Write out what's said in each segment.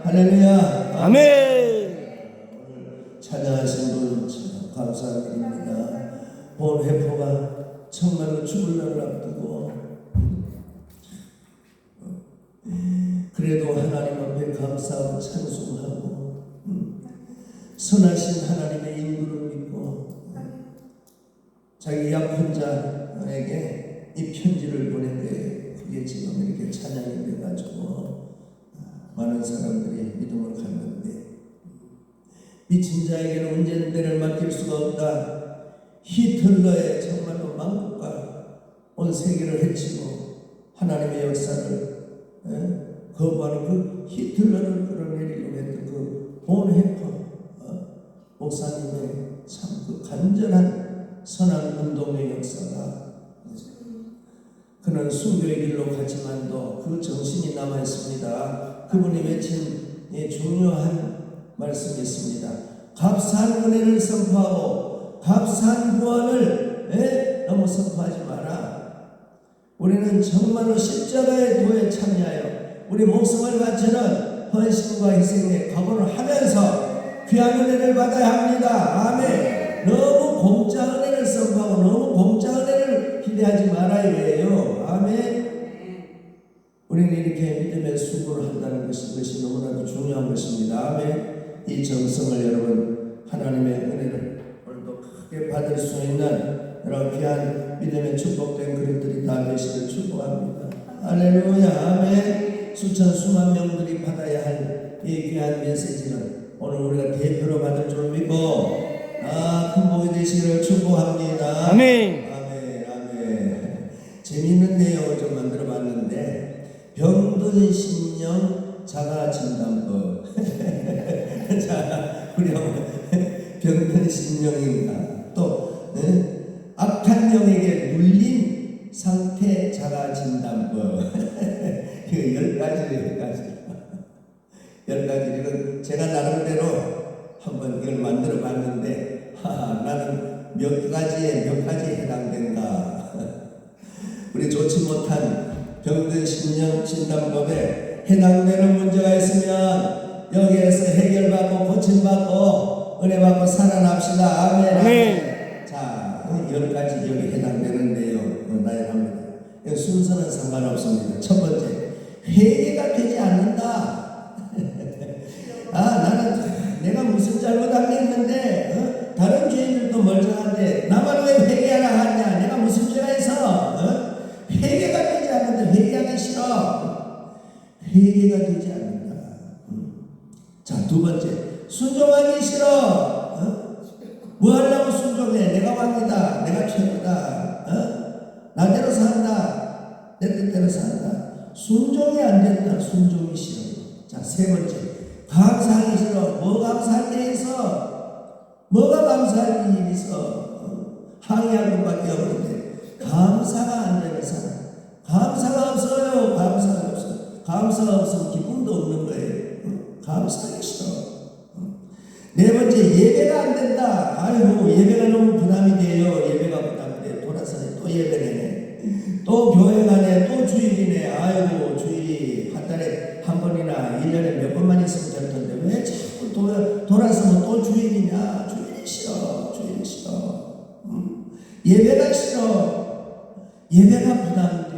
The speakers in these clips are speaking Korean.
할렐루야. 아멘. 찬양하신 분 감사한 일입니다. 본 회포가 정말로 죽을 날을 앞두고 그래도 하나님 앞에 감사하고 찬송하고 선하신 하나님의 인도를 믿고 자기 약한 자에게 이 편지를 보낸 게 그게 지금 이렇게 찬양이 돼가지고 많은 사람들이 믿음을 갖는데, 미친 자에게는 언제는 때를 맡길 수가 없다. 히틀러의 정말로 망국과 온 세계를 해치고 하나님의 역사를 거부하는 그 히틀러를 끌어내리려고 했던 그 본헤퍼 목사님의 참 그 간절한 선한 운동의 역사가, 그는 순교의 길로 갔지만도 그 정신이 남아 있습니다. 그분이 외친 중요한 말씀이 있습니다. 값싼 은혜를 선포하고 값싼 구원을 너무 선포하지 마라. 우리는 정말로 십자가의 도에 참여하여 우리 목숨을 바치는 헌신과 희생에 각오를 하면서 귀한 은혜를 받아야 합니다. 아멘. 너무 공짜 은혜를 선포하고 너무 공짜 은혜를 기대하지 말아야 해요. 아멘. 우리는 이렇게 믿음의 수고를 한다는 것이 너무나도 중요한 것입니다. 아멘. 이 정성을 여러분 하나님의 은혜를 오늘도 크게 받을 수 있는 여러분 귀한 믿음의 축복된 그릇들이 다 되시길 축복합니다. 할렐루야. 아멘. 수천 수만 명들이 받아야 할 이 귀한 메시지는 오늘 우리가 대표로 받을 줄 믿고 큰 복이 되시기를 축복합니다. 아멘. 아멘. 아멘. 재미있는 내용을 좀 만들어 봤는데, 병든 심령 자가 진단법. 자, 우리 한번 병든 심령인가, 또 악한 영에게 눌린 상태 자가 진단법. 그 10가지. 10가지. 이건 제가 나름대로 한번 이걸 만들어 봤는데, 나는 몇 가지에 해당된다. 우리 좋지 못한 병든 심령 진단법에 해당되는 문제가 있으면 여기에서 해결받고 고침받고 은혜받고 살아납시다. 아멘. 아멘. 자, 10가지 여기 해당되는데요. 나열합니다. 순서는 상관없습니다. 첫 번째, 회개가 되지 않는다. 나는 내가 무슨 잘못 안 했는데 다른 죄인들도 멀쩡한데 나만 왜 회개하라 하냐. 내가 무슨 죄가 있어. 회개가 되지 않는다. 회개하기 싫어. 회개가 되지 않는다. 자, 두 번째, 순종하기 싫어. 뭐 하려고 순종해. 내가 왕이다. 내가 최고다. 나대로 산다. 내 뜻대로 산다. 순종이 안 된다. 순종이 싫어. 자, 세 번째, 감사하기 싫어. 뭐 감사할 게 있어? 뭐가 감사할 일이 있어? 항의할 것밖에 없는데 감사가 안 되는 사람, 감사가 없어요. 감사가 없어요. 감사가 없으면 기쁨도 없는 거예요. 감사하기 싫어. 네 번째, 예배가 안 된다. 아이고, 예배가 너무 부담이 돼요. 예배가 부담돼. 돌아서네. 또 예배네. 또 교회 가네. 또 주일이네. 아이고, 주일이 한 달에 한 번이나 1년에 몇 번만 있으면 될 텐데 왜 자꾸 돌아서면 또 주일이냐. 주일이 싫어. 주일이 싫어. 예배가 싫어. 예배가 부담돼.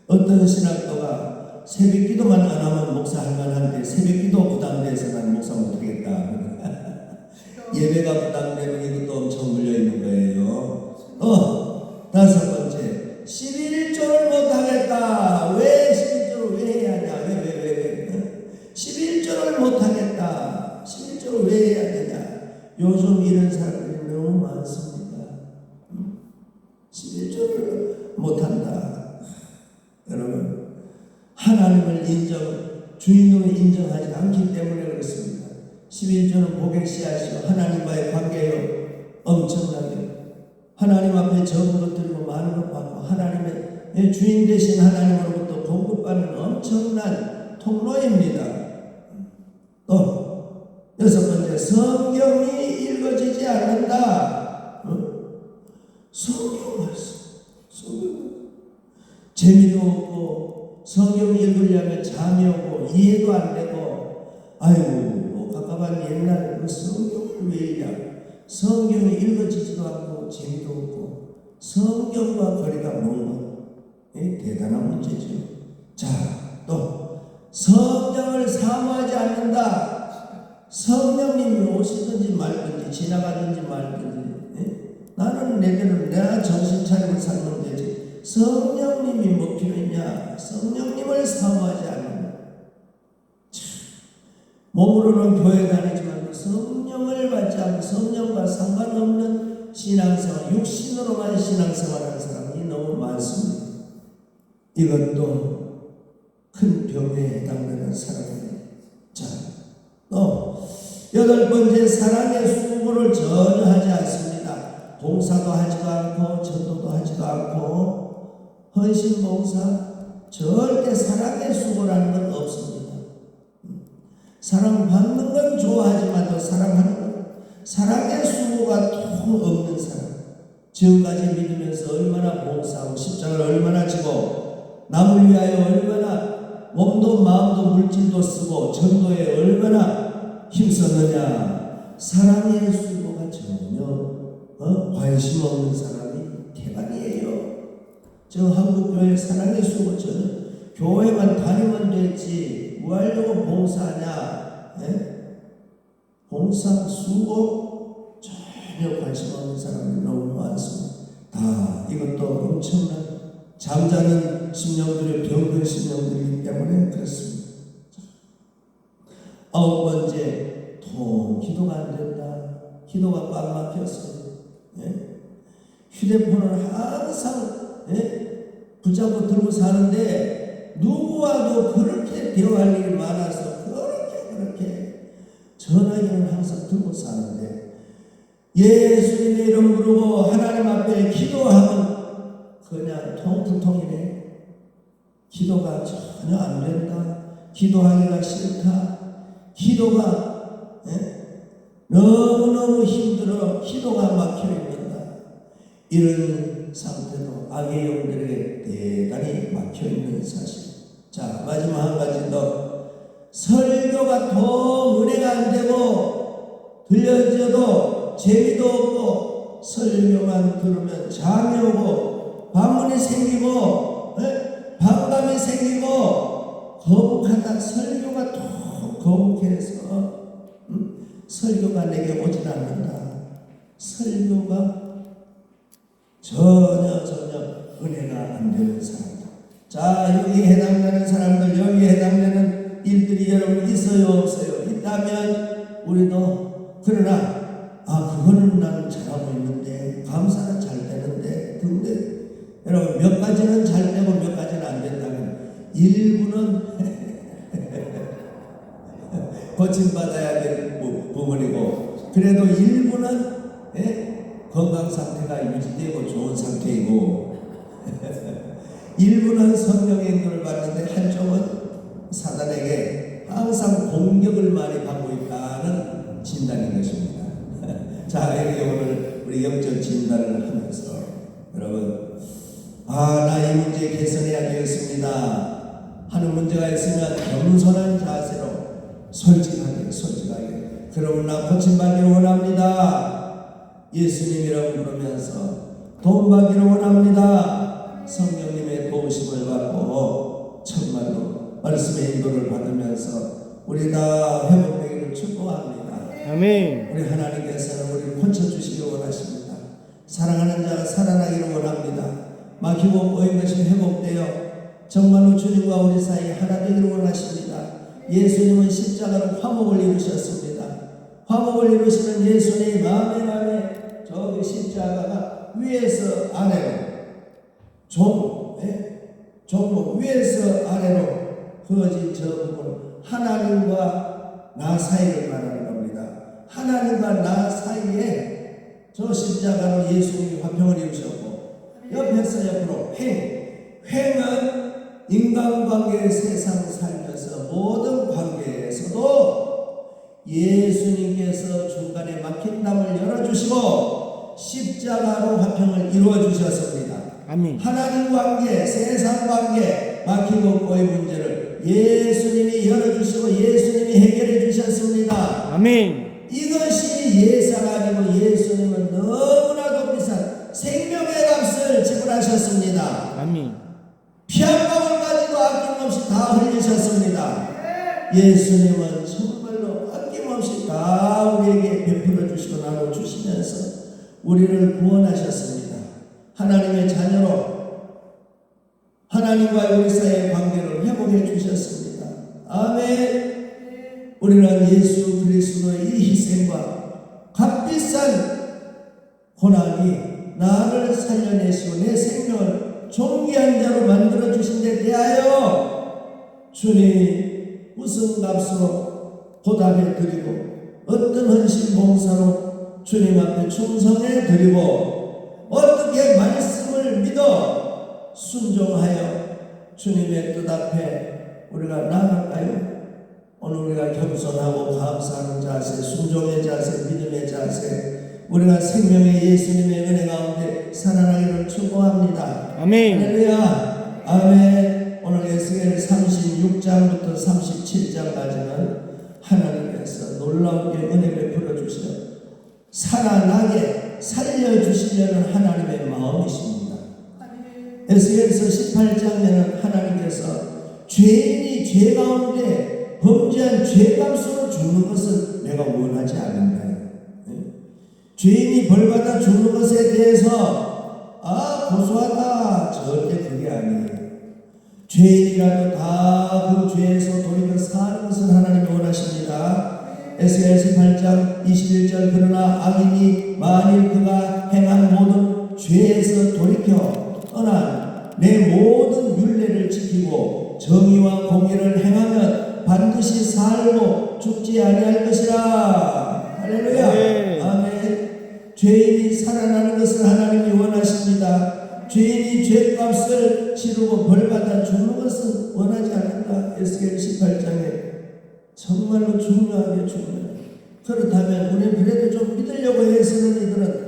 어떤 신학도가 새벽기도만 안 하면 목사 할 만한데 새벽기도 부담돼서 난 목사 못하겠다. 예배가 부담되면 이것도 엄청 물려있는 거예요. 다섯 번째, 11조를 못하겠다. 왜 11조를 왜 해야 하냐. 왜 11조를 못하겠다. 11조를 왜 해야 되냐. 요즘 이런 사람들이 너무 많습니다. 11조를 못한다. 여러분, 하나님을 주인으로 인정하지 않기 때문에 그렇습니다. 11조는 복의 씨앗이요 하나님과의 관계요 엄청나게 하나님 앞에 적은 것 드리고 많은 것 받고 하나님의 주인 되신 하나님으로부터 공급받는 엄청난 통로입니다. 또 여섯 번째, 성경이 읽어지지 않는다. 성경 말씀 재미도 없고 성경 읽으려면 잠이 오고 이해도 안 되고 아이고 깝깝한 옛날 그 성경을 왜 읽냐. 성경이 읽어지지도 않고 재미도 없고 성경과 거리가 먼 것. 대단한 문제죠. 자, 또 성경을 사모하지 않는다. 성령님이 오시든지 말든지 지나가든지 말든지 나는 내대로 내가 정신 차리고 살면 되지. 성령님이 뭐 필요했냐. 성령님을 사모하지 않는다. 몸으로는 교회 다니지만 성령을 받지 않고 성령과 상관없는 신앙생활, 육신으로만 신앙생활하는 사람이 너무 많습니다. 이것도 큰 병에 해당되는 사람입니다. 자, 또 8번째, 사랑의 수고를 전혀 하지 않습니다. 봉사도 하지도 않고 전도도 하지도 않고 헌신봉사 절대 사랑의 수고라는 건 없습니다. 사랑받는 건 좋아하지만 또 사랑하는 건 사랑의 수고가 통 없는 사람. 지금까지 믿으면서 얼마나 봉사하고 십자가를 얼마나 지고 남을 위하여 얼마나 몸도 마음도 물질도 쓰고 전도에 얼마나 힘썼느냐. 사랑의 수고가 전혀 관심 없는 사람이 대단이에요. 저 한국교회 사랑의 수고 전혀 교회만 다니면 되지 뭐 하려고 봉사하냐. 봉사 수고 전혀 관심 없는 사람이 너무 많습니다. 다 이것도 엄청난 잠자는 심령들의 병든 심령들이기 때문에 그렇습니다. 9번째, 기도가 안 된다. 기도가 꽉 막혔어요. 휴대폰을 항상 붙잡고 들고 사는데 누구와도 그렇게 대화할 일이 많아서 그렇게 전화기는 항상 들고 사는데 예수님의 이름 부르고 하나님 앞에 기도하면 그냥 통풍통이네. 기도가 전혀 안 된다. 기도하기가 싫다. 기도가 너무너무 힘들어. 기도가 막혀 있는다. 이런 상태도 악의 영들에게 대단히 막혀 있는 사실. 자, 마지막 한 가지 더. 설교가 더 은혜가 안 되고 들려져도 재미도 없고 설교만 들으면 잠이 오고 반문이 생기고 반감이 생기고 거북하다. 설교가 더 거북해서 설교가 내게 오질 않는다. 설교가 전혀 은혜가 안 되는 사람들. 자, 여기에 해당되는 사람들, 여기에 해당되는 일들이 여러분 있어요 없어요? 있다면 우리도 그러나 그거는 나는 잘하고 있는데 감사는 잘 되는데 근데 여러분 몇 가지는 잘 되고 몇 가지는 안 된다면 일부는 고침받아야 될 부분이고 그래도 일부는 건강 상태가 유지되고 좋은 상태이고 일부는 성령의 인도를 받는데 한쪽은 사단에게 항상 공격을 많이 받고 있다는 진단인 것입니다. 자, 이렇게 오늘 우리 영적 진단을 하면서 여러분 나 이 문제 개선해야 되겠습니다 하는 문제가 있으면 겸손한 자세로 솔직하게 그러면 나 고침받기를 원합니다. 예수님 이름 부르면서 돈 받기를 원합니다. 성령님의 도우심을 받고 정말로 말씀의 인도를 받으면서 우리 다 회복되기를 축복합니다. 아멘. 우리 하나님께서는 우리를 고쳐주시기 원하십니다. 사랑하는 자가 살아나기를 원합니다. 막히고 꼬인 것이 회복되어 정말로 주님과 우리 사이 하나 되기를 원하십니다. 예수님은 십자가로 화목을 이루셨습니다. 화목을 이루시는 예수님의 마음에 저기 십자가가 위에서 아래로 종목 위에서 아래로 그어진 저 부분 하나님과 나 사이를 말하는 겁니다. 하나님과 나 사이에 저 십자가로 예수님이 화평을 이루셨고 옆에서 옆으로 횡은 인간관계 세상 살면서 모든 관계에서도 예수님께서 중간에 막힌 담을 열어주시고 십자가로 화평을 이루어 주셨습니다. 아멘. 하나님 관계, 세상 관계, 막힌 것과의 문제를 예수님이 열어주시고 예수님이 해결해 주셨습니다. 아멘. 이것이 예사가 아니고 예수님은 너무나도 비싼 생명의 값을 지불하셨습니다. 아멘. 피 한 방울까지도 아낌없이 다 흘리셨습니다. 예수님은 정말로 아낌없이 다 우리에게 베풀어 주시고 나눠주시면서 우리를 구원하셨습니다. 하나님의 자녀로 하나님과 우리 사이의 관계를 회복해 주셨습니다. 아멘. 우리는 예수 그리스도의 이 희생과 값비싼 고난이 나를 살려내시고 내 생명을 존귀한 자로 만들어 주신 데 대하여 주님 무슨 값으로 보답해 드리고 어떤 헌신 봉사로 주님 앞에 충성해 드리고 어떻게 말씀을 믿어 순종하여 주님의 뜻 앞에 우리가 나아갈까요? 오늘 우리가 겸손하고 감사하는 자세, 순종의 자세, 믿음의 자세, 우리가 생명의 예수님의 은혜 가운데 살아나기를 축복합니다. 아멘. 할렐루야. 아멘. 오늘 에스겔 36장부터 37장까지는 하나님께서 놀라우게 은혜 베풀어 주시어 살아나게 살려주시려는 하나님의 마음이십니다. 에스겔서 18장에는 하나님께서 죄인이 죄 가운데 범죄한 죄값으로 죽는 것을 내가 원하지 않는다. 죄인이 벌받아 죽는 것에 대해서 고소하다, 절대 그게 아니에요. 죄인이라도 다 그 죄에서 돌이켜 사는 것을 하나님이 원하십니다. 에스겔 18장 21절 그러나 악인이 만일 그가 행한 모든 죄에서 돌이켜 떠난 내 모든 율례를 지키고 정의와 공의를 행하면 반드시 살고 죽지 아니할 것이라. 할렐루야. 네. 아멘. 죄인이 살아나는 것을 하나님이 원하십니다. 죄인이 죄값을 치르고 벌받아 죽는 것은 원하지 않는다. 에스겔 18장에 정말로 중요하게 중요해요. 그렇다면 우리는 그래도 좀 믿으려고 애쓰는 이들은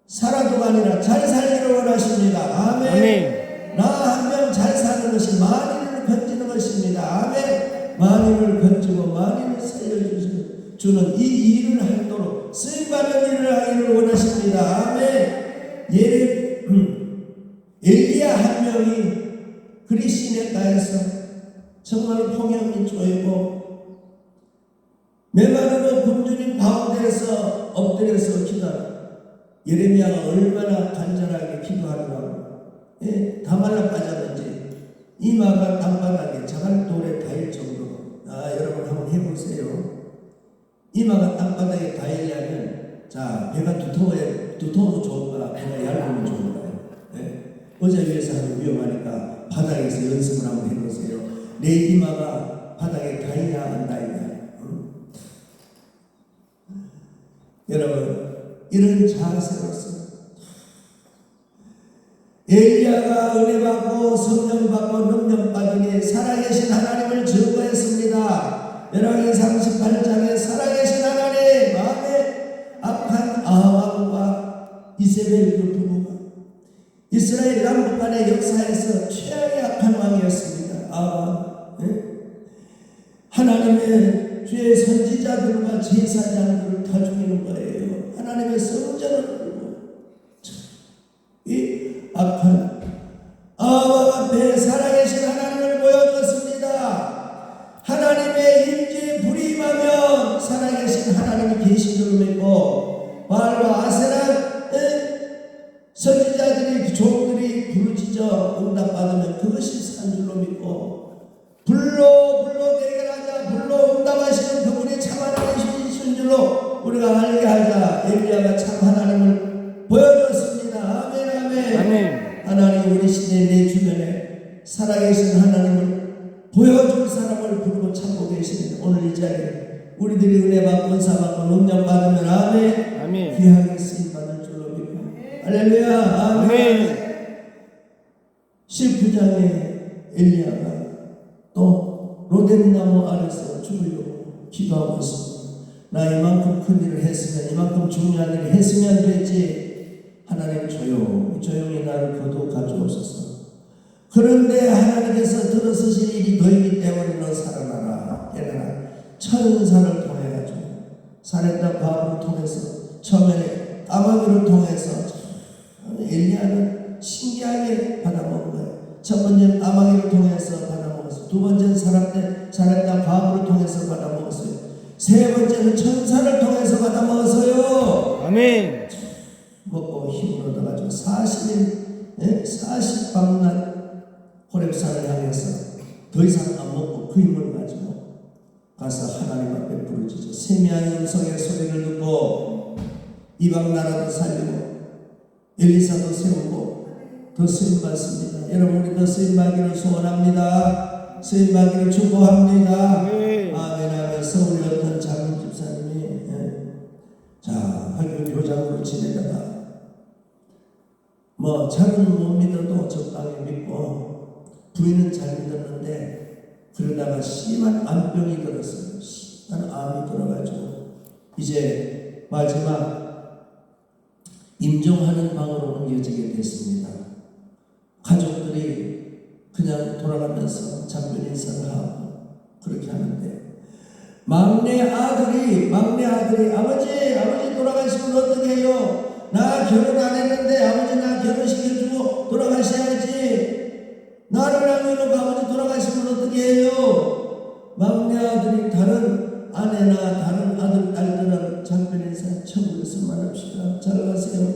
살아도가 아니라 잘 살기를 원하십니다. 아멘. 아멘. 나 한 명 잘 사는 것이 만인을 건지는 것입니다. 아멘. 만인을 건지고 만인을 살려주시는 주는 이 일을 하도록 쓰임받는 일을 하기를 원하십니다. 아멘. 엘리야 한 명이 그리 시냇가에서 정말 폭염이 쪼이고 메마르고 굶주린 가운데에서 엎드려서 기도하라. 예레미야가 얼마나 간절하게 기도하느라고 다 말라 빠졌는지 이마가 땅바닥에 자갈돌에 닿을 정도로 여러분 한번 해보세요. 이마가 땅바닥에 닿으려면 자 배가 두터우면 좋을까 배가 얇으면 좋을까요? 의자 위에서 하면 위험하니까 바닥에서 연습을 한번 해보세요. 내 이마가 바닥에 닿이냐 안 닿이냐. 여러분 이런 자세로서 엘리야가 은혜 받고 성령 받고 능력 받으니 살아계신 하나님을 증거했습니다. 열왕기 38장에 살아계신 하나님 마음에 악한 아합과 이세벨 그 부부가 이스라엘 남북 간의 역사에서 최악의 악한 왕이었습니다. 하나님의 주의 선지자들과 제사장들을 다 죽이는 거예요. 하나님의 성전을 들고 이 악한 아합 앞에 살아계신 하나님을 보여줬습니다. 하나님의 임재에 불이 임하면 살아계신 하나님이 계신 줄 믿고 바알과 아세라 선지자들이 종들이 부르짖어 응답받으면 그것이 산 줄로 믿고 불로 대결하자 불로 응답하시는 그분이 참 하나님이신 줄로 우리가 알게 하자. 엘리야가 참 하나님을 보여줬습니다. 아멘. 아멘. 아멘. 하나님 우리 시대 내 주변에 살아계신 하나님을 보여줄 사람을 부르고 찾고 계시는 오늘 이 자리에 우리들이 은혜 받고 은사 받고 능력 받으면 아멘. 아멘. 귀하게 쓰임 받을 줄로 믿고 할렐루야. 아멘. 19장에 엘리야가 또 로뎀나무 아래서 죽으려고 기도하고 있습니다. 나 이만큼 큰 일을 했으면 이만큼 중요한 일을 했으면 됐지. 하나님 조용히 나를 거두어 가져오소서. 그런데 하나님께서 들어서실 일이 너희기 때문에 너 살아나라. 얘들아, 천사를 통해가지고 사렙다 바울을 통해서 처음에 까마귀를 통해서 엘리야는 신기하게 받아먹은 거예요. 첫 번째는 까마귀를 통해서 받아먹었어요. 두 번째는 사렙다 바울을 통해서 받아먹었어요. 세 번째는 천사를 통해서 받아먹었어요. 아멘. 먹고 힘을 얻어가지고 40일 40밤낮 호렙산을 향해서 더 이상 안 먹고 그 힘을 가지고 가서 하나님 앞에 부르짖어 세미한 음성의 소리를 듣고 이방 나라도 살리고 엘리사도 세우고 더 쓰임받습니다. 여러분, 우리 더 쓰임받기를 소원합니다. 쓰임받기를 축복합니다. 아멘. 아멘. 서울의 어떤 장로 집사님이 학교 교장으로 지내다가 자는 못 믿어도 적당히 믿고 부인은 잘 믿었는데 그러다가 심한 암병이 들었어요. 심한 암이 들어가지고 이제 마지막 임종하는 방으로 옮겨지게 됐습니다. 가족들이 그냥 돌아가면서 작별 인사를 하고 그렇게 하는데 막내 아들이 아버지 돌아가시면 어떻게 해요? 나 결혼 안 했는데 아버지 나 결혼시켜주고 돌아가셔야지. 나를 남겨놓고 아버지 돌아가시면 어떻게 해요? 막내 아들이 다른 아내나 다른 아들, 딸들은 작별 인사 천국에서 만납시다. 잘 가세요.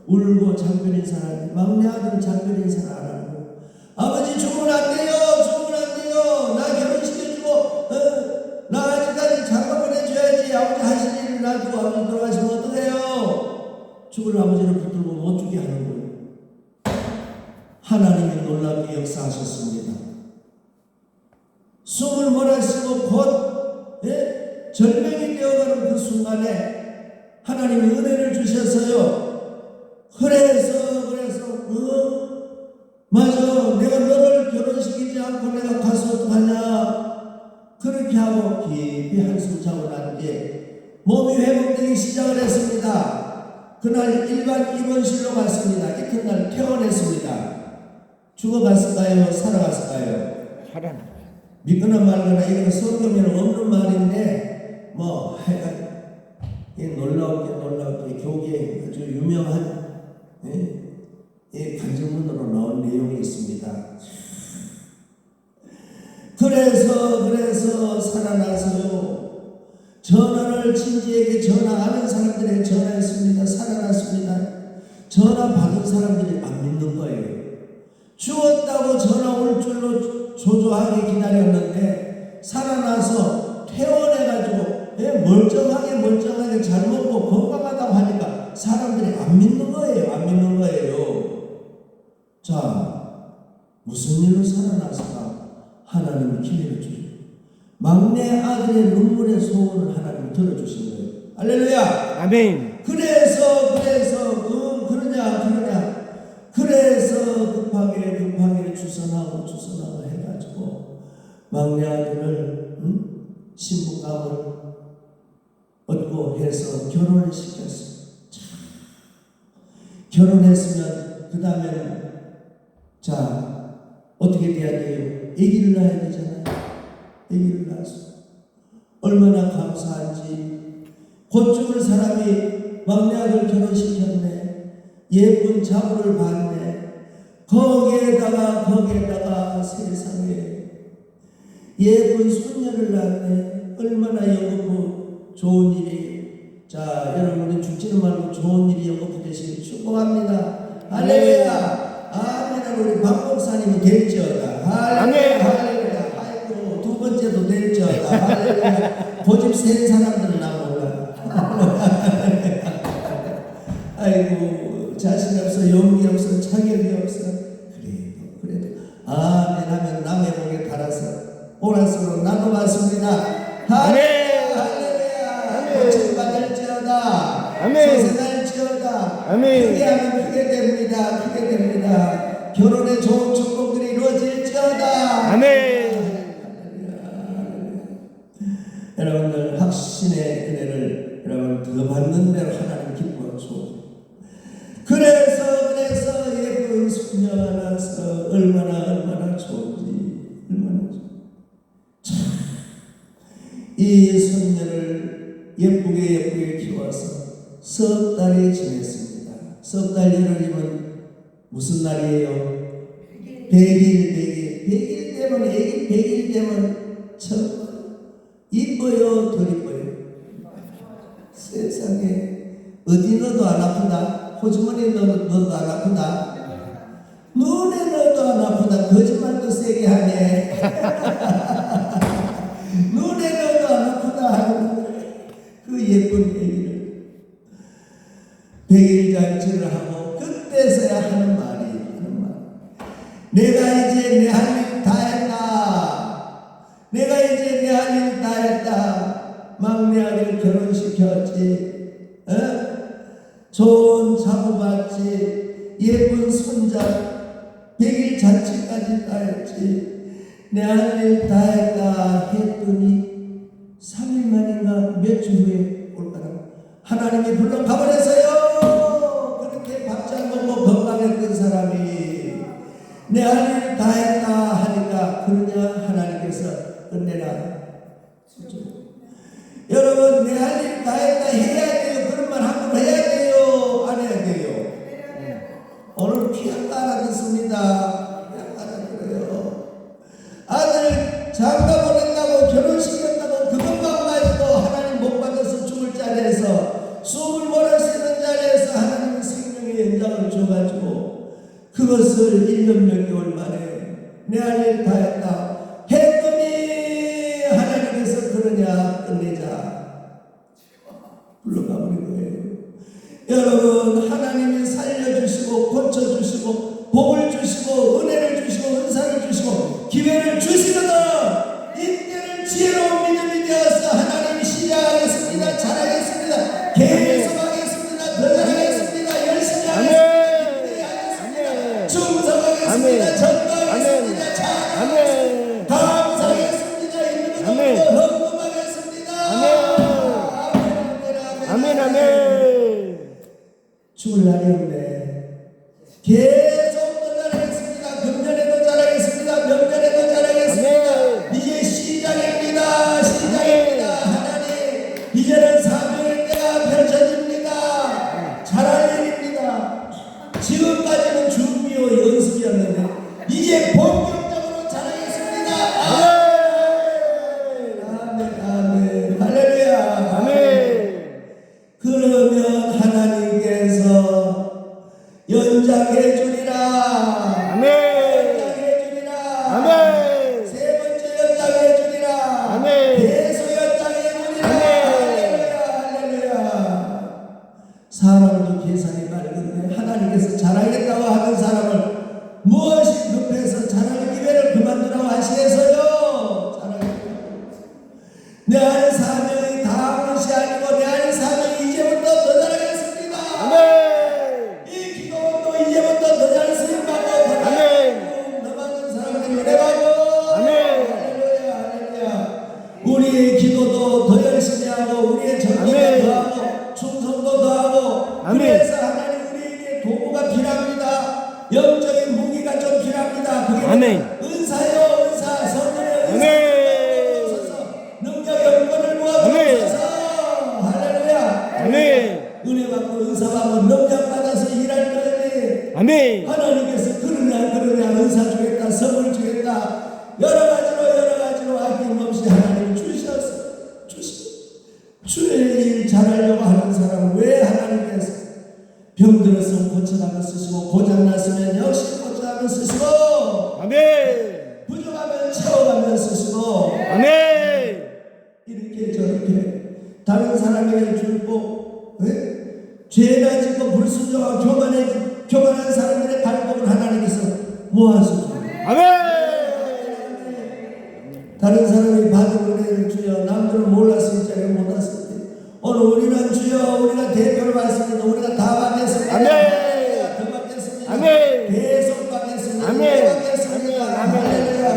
울고 작별 인사를 하는데 막내 아들은 작별 인사를 안 하고 아버지 죽으면 안 돼요. 나 결혼시켜주고 나 아직까지 장가 보내줘야지. 아버지 하실 일을 놔두고 아버지 돌아가시면 어떡해요? 죽을 아버지를 붙들고 못 죽게 하는 거예요. 하나님이 놀랍게 역사하셨습니다. 숨을 몰아쉬고 곧 절명이 되어가는 그 순간에 하나님이 은혜를 주셔서요. 그래서 맞아, 내가 너를 결혼시키지 않고 내가 가서 어떡하냐. 그렇게 하고 깊이 한숨 자고 난 뒤에 몸이 회복되기 시작을 했습니다. 그날 일반 입원실로 갔습니다. 이튿날 퇴원했습니다. 죽어갔을까요? 살아갔을까요? 믿거나 말거나 이건 성경에는 없는 말인데 하여간 놀랍게 교계에 아주 유명한 간증문으로 나온 내용이 있습니다. 그래서 살아나서요. 전화를 친지에게 전화하는 사람들에게 전화했습니다. 살아났습니다. 전화 받은 사람들이 안 믿는 거예요. 죽었다고 전화 올 줄로 조조하게 기다렸는데 살아나서 퇴원해가지고 멀쩡하게 잘 먹고 건강하다고 하니까 사람들이 안 믿는 거예요. 자, 무슨 일로 살아났을까? 하나님이 기회를 주죠. 막내 아들의 눈물의 소원을 하나님이 들어주신 거예요. 할렐루야. 아멘. 그래서 급하게 주선하고 해가지고 막내 아들을 신부감을 얻고 해서 결혼을 시켰어요. 결혼했으면 그 다음에는 어떻게 돼야 돼요? 아기를 낳아야 되잖아요. 아기를 낳았어. 얼마나 감사한지. 곧 죽을 사람이 막내 아들 결혼시켰네. 예쁜 자부를 받네. 거기에다가 세상에 예쁜 손녀를 낳네. 얼마나 영업부 좋은 일이. 자, 여러분은 죽지는 말고 좋은 일이 영업부 되시길 축복합니다. 할렐루야. 아멘. 우리 박 목사님은 될지어다. 할렐루야. 아이고, 두 번째도 될지어다. 할렐루야. 고집 센 사람들은 나 몰라. 아이고, 자신 없어, 용기 없어, 자격이 없어. 그래도 아멘 하면 남의 목에 달아서 오라스로 나도 왔습니다. 할렐루야. 고침받을지어다. 소생할지어다. 크게 하면 크게 됩니다. 결혼의 좋은 축복들이 이루어질지어다. 여러분들 확신의 은혜를 여러분 더 받는 대로 하나님 기뻐하시고 그래서 예쁜 손녀가 나서 얼마나 좋은지, 얼마나 좋은지. 이 손녀를 예쁘게 키워서 석 달이 지냈습니다. 석 달 열흘이면 무슨 날이에요? 100일 되면, 애기 100일 되면 참 이뻐요, 덜 이뻐요? 세상에, 어디 넣어도 안 아프다. 호주머니 넣어도 안 아프다. 눈에 넣어도 안 아프다. 거짓말도 세게 하네. 눈에 넣어도 안 아프다 하는 그 예쁜 애기를 100일 잔치를 하고 그때서야 하는 말이 내가 이제 내 할 일 다 했다. 내가 이제 내 할 일 다 했다. 막내 아들 결혼시켰지. 좋은 자부 받지. 예쁜 손자 100일 잔치까지 다 했지. 내 할 일 다 했다 했더니 3일 만인가 몇 주 후에 올까나 하나님이 불러 가버렸어요. 그렇게 밥 잘 먹고 건강했던 사람이 내 할 일 다 했다 하니까 그러냐 하나님께서 끝내라. 여러분 내 할 일 다 했다 해야 돼요. 그런 말 한번 해야 돼요. 안 해야 돼요. 오늘 귀한 거 알아듣습니다. 귀한 거 알아들어요. 아들 장가 보낸다고 결혼시켰다고 그것만 가지고 하나님 못 받아서 죽을 자리에서 숨을 몰아 쉬는 자리에서 하나님 생명의 연장을 줘가지고 그것을 1년 몇 개월 만에 내 할 일 다 했다 했더니 하나님께서 그러냐 끝내자 불러가버린 거예요. 여러분 하나님이 살려주시고 고쳐주시고 복을 주시고 은혜를 주시고 은사를 주시고 기회를 주시거든 이때는 지혜로운 믿음이 되어서 하나님이 시작하겠습니다. 잘하겠습니다. 계속하겠습니다. 더 잘하겠습니다. 열심히 하겠습니다. 충성하겠습니다. 전도하겠습니다. 잘하겠습니다. 감사하겠습니다. 있는 것 헌금하겠습니다. 아멘. 아멘. 죽을 날이 없네. 계속 더 잘하겠습니다. 금년에도 잘하겠습니다. 명년에도 잘하겠습니다. 이제 시작입니다. 하나님 이제는 사명의 때가 펼쳐집니다. 잘할 일입니다. 지금까지는 준비와 연습이었는데 이제 본격적으로 잘하겠습니다. 아멘. 할렐루야. 아멘. 그러면 하나님께서 연장해 주리라. 아멘. 연장해 주리라. 아멘. 세 번째 연장해 주리라. 아멘. 계속 연장해 주리라. 할렐루야. 사람도 계산이 빠르겠네. 하나님께서 잘하겠다고 하는 사람을 무엇이 급해서 잘할 기회를 그만두라고 하시겠어요? 잘하겠다고. 내 안에 사명이 다한 것이 아니고 내 안에 사명이 이제부터 더 잘하겠습니다. 아멘. 이 기도도 이제부터 더 잘 쓰임받고 아멘. 더 많은 사람들이 은혜받고 아멘. 할렐루야. 우리의 기도도 더 열심히 하고 우리의 전도도 더 하고 충성도 더 하고 그래서 하나님 우리에게 도구가 필요합니다. 영적인 무기가 좀 필요합니다. 그게 아멘. 은사요 은사 성령의 은사 능력 영권을 모아주셔서 할렐루야. 아멘. 은혜 받고 은사 받고 능력 받아서 일할 거니 아멘. 하나님께서 그러냐 은사 주겠다 선물 주겠다 여러 가지로 아낌없이 하나님 주셔서 주의 일 잘하려고 하는 사람 왜 하나님께서 병들었으면 고쳐가며 쓰시고 고장났으면 역시 고쳐가며 쓰시고 아멘. 부족하면 채워가며 쓰시고 아멘. 이렇게 저렇게 다른 사람에게 줄고 죄나 짓고 불순종하고 교만한 사람들의 발목을 하나님께서 모아서 아멘. 다른 사람이 받은 은혜를 주여 남들은 몰랐을 때 못 왔을 때 오늘 우리는 주여 우리가 대표를 받습니다. 우리가 다 받겠습니다. 아멘. 더 받겠습니다. 아멘. 계속 받겠습니다. 아멘. 받겠습니다. 아멘.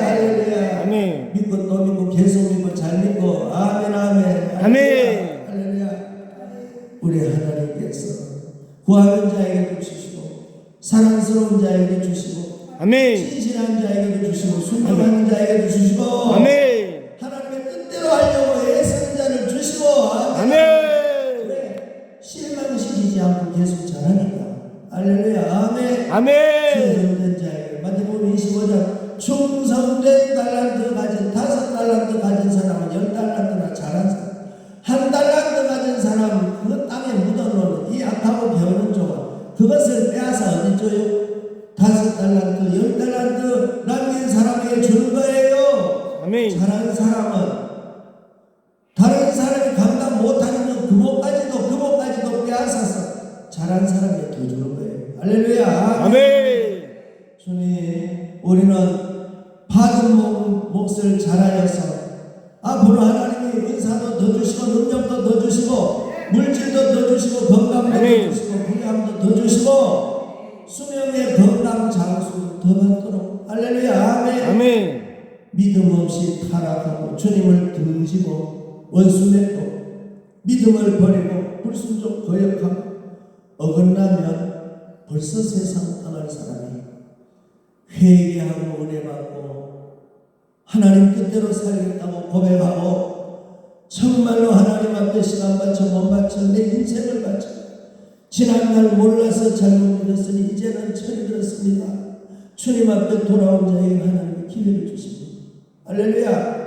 할렐루야. 아멘. 믿고 또 믿고 계속 믿고 잘 믿고 아멘. 아멘. 할렐루야. 우리 하나님께서 구하는 자에게 주시고 사랑스러운 자에게 주시고 아멘. 진실한 자에게도 주시고 순종하는 자에게도 주시고 아멘. 하나님의 뜻대로 하려고 애쓰는 자를 주시고 아멘. 왜? 실망시키지 않고 계속 잘하니까. 할렐루야. 아멘. 아멘. 충성된 자에게 마태복음 25장 충성된 달란트 가진 5달란트 가진 사람은 10달란트나 잘한 사람, 1달란트 가진 사람은 그 땅에 묻어놓은 이 악하고 배우는 종아 그것을 빼앗아 어디 줘요? 5달란트 10달란트 남긴 사람에게 주는 거예요. 아멘. 잘하는 사람은 다른 사람이 감당 못하는 그것까지도 빼앗아서 잘하는 사람에게 더 주는 거예요. 할렐루야. 아멘. 주님, 우리는 받은 몫을 잘하여서 앞으로 하나님이 은사도 더 주시고 능력도 더 주시고 물질도 더 주시고 건강도 더 주시고 부귀함도 더 주시고 수명의 건강 장수 더 받도록. 할렐루야. 아멘. 아멘. 믿음 없이 타락하고 주님을 등지고 원수 맺고 믿음을 버리고 불순종 거역하고 어긋나면 벌써 세상 떠날 사람이 회개하고 은혜 받고 하나님 뜻대로 살겠다고 고백하고 정말로 하나님 앞에 시간 바쳐 몸 바쳐 내 인생을 바쳐 지난날 몰라서 잘못 믿었으니 이제는 철이 들었습니다. 주님 앞에 돌아온 자에게 하나님이 기회를 주십니다. 할렐루야.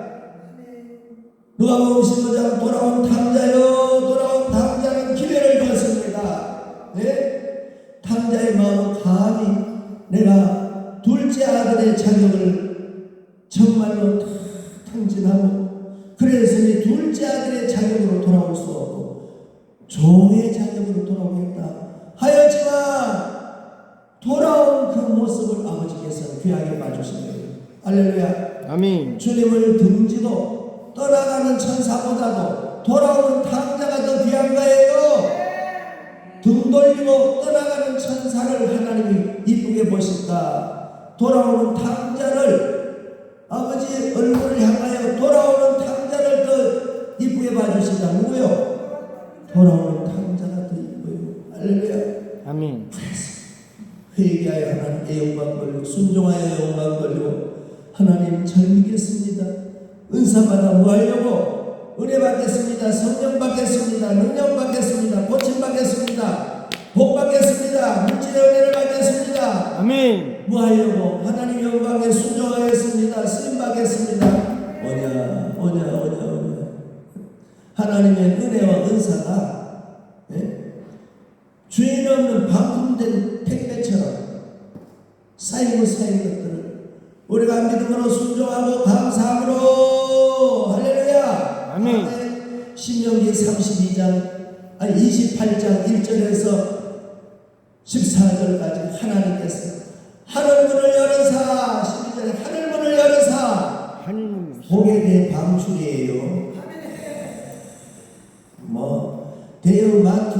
누가복음 15장 돌아온 탕자여 돌아온 탕자는 기회를 주었습니다. 네? 탕자의 마음은 감히 내가 둘째 아들의 자격을 정말로 다 탕진하고 그랬으니 둘째 아들의 자격으로 돌아올 수 없고 종의 자격으로 돌아오겠다 하였지만 돌아온 그 모습을 아버지께서 귀하게 봐주신 거예요. 할렐루야. 아멘. 주님을 등지고 떠나가는 천사보다도 돌아오는 탕자가 더 귀한 거예요. 등 돌리고 떠나가는 천사를 하나님이 이쁘게 보실까? 돌아오는 탕자를 아버지의 얼굴을 향하여 돌아오는 탕자를 더 이쁘게 봐주시다. 누구요? 돌아오는 탕자가 더 이뻐요. 할렐루야. 아멘. 회개하여 하나님께 영광 걸리고 순종하여 영광 걸리고 하나님 잘 믿겠습니다. 은사 받아 뭐 하려고? 은혜 받겠습니다. 성령 받겠습니다. 능력 받겠습니다. 고침 받겠습니다. 복 받겠습니다. 물질의 은혜를 받겠습니다. 아멘. 뭐 하려고? 하나님 영광에 순종하겠습니다. 쓰임 받겠습니다. 오냐. 하나님의 은혜와 은사가 주인 없는 반품된 택배처럼 쌓이는 것들을 우리가 믿음으로 순종하고 감사함으로 할렐루야. 아멘. 신명기 28장 1절에서 14절까지 하나님께서 하늘문을 열으사 12절에 하늘문을 열으사 복에 대해 방출이에요. 대형 마트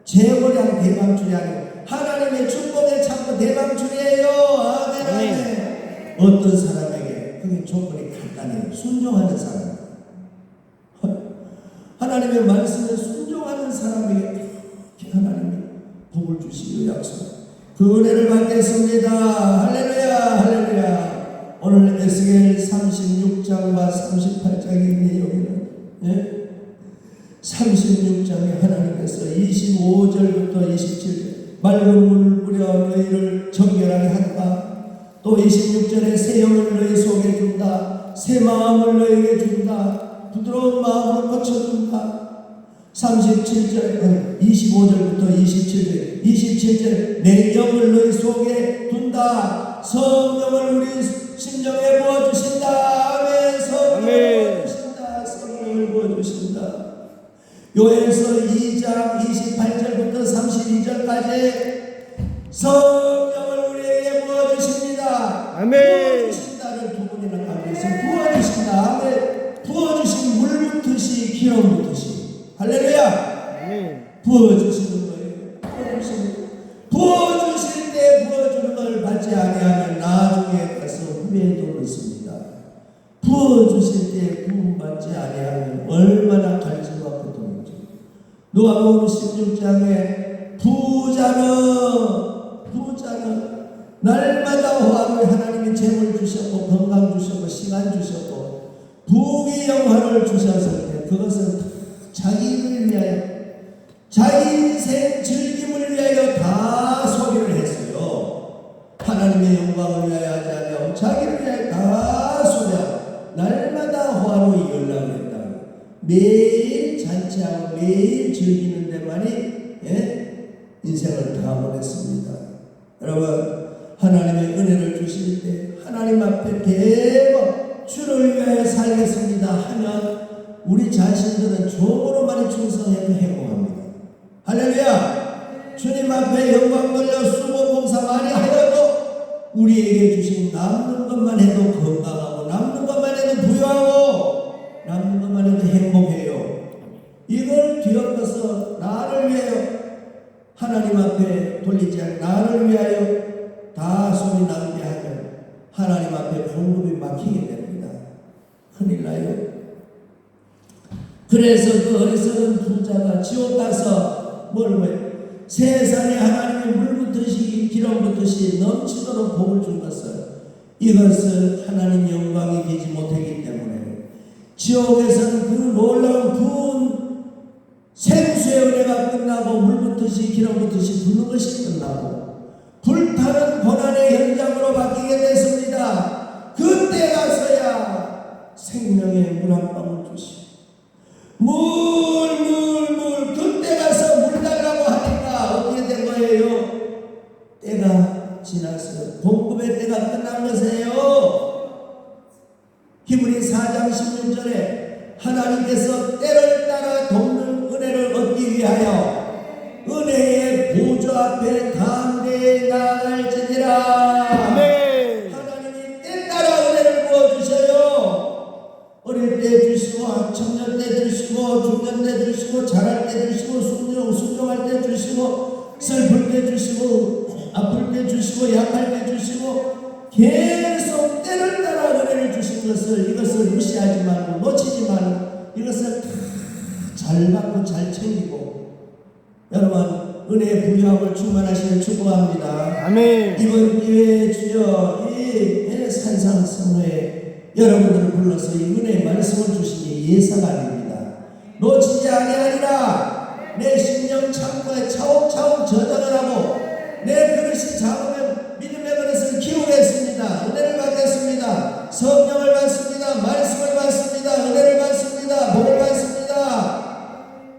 재고량 대방출이 아니고 하나님의 축복의 창고 대방출이에요. 아멘. 어떤 사람에게 그게 조건이 간단해요. 순종하는 사람. 하나님의 말씀에 순종하는 사람에게 하나님이 복을 주시기로 약속. 그 은혜를 받겠습니다. 할렐루야. 오늘 에스겔 36장과 38장에 있는 여기는 36장에 하나님께서 25절부터 27절 맑은 물 뿌려 너희를 정결하게 한다. 또 26절에 새 영을 너희 속에 준다. 새 마음을 너희에게 준다. 부드러운 마음을 고쳐준다. 37절 25절부터 27절 내 영을 너희 속에 둔다. 성령을 우리 심정에 부어주신다. 아멘. 성령을 부어주신다. 성령을 부어주신다. 요엘서 2장 28절부터 32절까지 성령을 우리에게 부어주십니다. 아멘. 부어주신다를 두 번이나 가면서 부어주신다. 아멘. 부어주신 물 붓듯이 기름 붓듯이 할렐루야. 아멘. 부어주시는 거예요. 부어주실 때 부어주는 걸 받지 아니하면 나중에 가서 후회도 있습니다. 부어주실 때 부음 받지 아니하면 얼마나 갈증과 고통인지. 누가복음 16장에 부자는 날마다 호화로이 하나님이 재물 주셨고 건강 주셨고 시간 주셨고 부귀 영화를 주셨을 때 그것은 자기 일을 위하여 자기 인생 즐김을 위하여 다 소비를 했어요. 하나님의 영광을 위하여 하지 않으며 자기를 위하여 다 소비하고 날마다 호화로이 연락을 했다. 매일 잔치하고 매일 즐기는 데만이 인생을 다 보냈습니다. 여러분 하나님의 은혜를 주실 때 하나님 앞에 대거 주를 위하여 살겠습니다 하면 우리 자신들은 종으로만이 충성해도 행복합니다. 할렐루야. 주님 앞에 영광 돌려 수고 봉사 많이 하여도 우리에게 주신 남는 것만 해도 건강하고 남는 것만 해도 부유하고 남는 것만 해도 행복해요. 이걸 뒤엎어서 나를 위하여 하나님 앞에 돌리지 않고 나를 위하여 다 소리 낭비하면 하나님 앞에 공급이 막히게 됩니다. 큰일 나요. 그래서 그 어리석은 부자가 지옥 가서 뭘 해? 세상에 하나님의 물 붓듯이 기름 붓듯이 넘치도록 복을 준 것은 이것은 하나님 영광이 되지 못하기 때문에 지옥에서는 그 놀라운 부은 생수의 은혜가 끝나고 물 붓듯이 기름 붓듯이 부는 것이 끝나고 불타는 고난의 현장으로 바뀌게 됐습니다. 그때 가서야 생명의 물 한 방울 주시고 물 그때 가서 물 달라고 하니까 어떻게 된 거예요? 때가 지났어요. 공급의 때가 끝난 것이에요. 히브리 4장 16절에 하나님께서 때를 따라 돕는 은혜를 얻기 위하여 은혜의 보좌 앞에 담대히 나아갈지니라. 하나님이 때 따라 은혜를 부어주셔요. 어릴 때 주시고 청년 때 주시고 중년 때 주시고 자랄 때 주시고 순종할 때 주시고 슬플 때 주시고 아플 때 주시고 약할 때 주시고 계속 때를 따라 은혜를 주신 것을 이것을 무시하지 말고 놓치지 말고 이것을 다 잘 받고 잘 챙기고 여러분 은혜의 부유함을 충만하시길 축복합니다. 아멘. 이번 기회에 주여 이 산상성회에 여러분들을 불러서 이 은혜의 말씀을 주신 게 예사가 아닙니다. 놓치지 아니하리라. 내 심령 창고에 차곡차곡 저장을 하고 내 그릇이 작으면 믿음의 그릇을 키우겠습니다. 은혜를 받겠습니다. 성령을 받습니다. 말씀을 받습니다. 은혜를 받습니다. 복을 받습니다.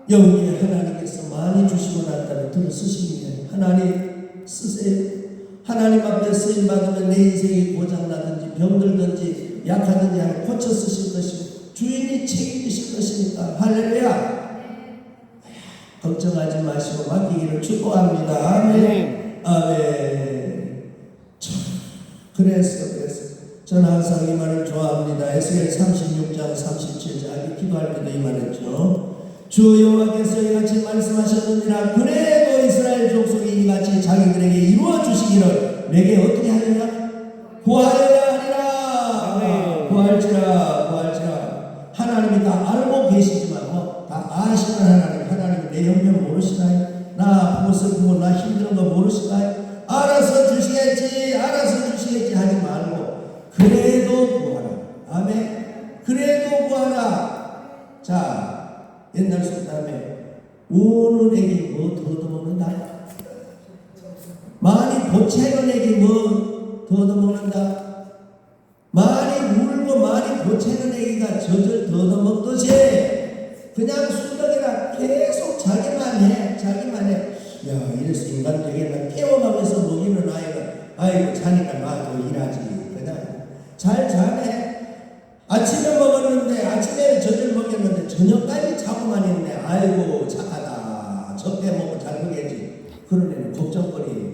여기에 하나님께서 많이 주시고 난 다음에 들어 쓰시기에 하나님 쓰세요. 하나님 앞에 쓰임 받으면 내 인생이 고장나든지 병들든지 약하든지 하면 고쳐 쓰실 것이고 주인이 책임지실 것이니까 할렐루야. 걱정하지 마시고 맡기기를 축복합니다. 아멘. 아멘. 그래서 저는 항상 이 말을 좋아합니다. 에스겔 36장 37절 기도할 때도 이 말했죠. 주 여호와께서 이같이 말씀하셨느니라. 그래도 이스라엘 족속이 이같이 자기들에게 이루어 주시기를 내게 어떻게 하느냐? 구하여야 하리라. 구할지라. 하나님이 다 알고 계시지만 다 아시는 하나님 내 형편 모르시나요? 나 아프고 슬프고 나 힘든 거 모르시나요? 알아서 주시겠지 하지 말고 그래도 구하라. 아멘. 그래도 구하라. 자, 옛날 속담에 우는 애기 뭐 더듬어먹는다. 많이 보채는 애기 뭐 더듬어먹는다. 많이 울고 많이 보채는 애기가 젖을 더듬어먹듯이 그냥 순덕이라 계속 자기만 해. 야, 이래서 인간 되겠나. 깨워가면서 먹이는 아이가 아이고 자니까 놔도 일하지. 그냥 잘 자네. 아침에 먹었는데 아침에 젖을 먹였는데 저녁까지 자고만 있네. 아이고 착하다. 적게 먹고 잘 먹겠지. 그런 애는 걱정거리.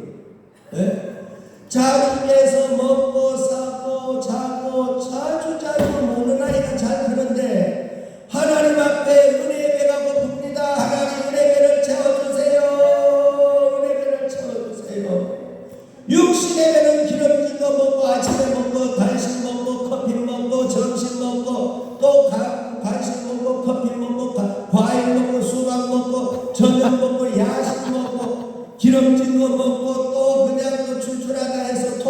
자주에서 먹고 싸고 자고 자주 먹는 아이가 잘 크는데 하나님 앞에 은혜의 배가 고픕니다. 하나님 은혜의 배를 채워주세요. 육신의 배는 기름진 거 먹고 아침에 먹고 간식 먹고 커피 먹고 점심 먹고 또 간식 먹고 커피 먹고 과일 먹고 수박 먹고 저녁 먹고 야식 먹고 기름진 거 먹고 또 그냥 또 출출하다 해서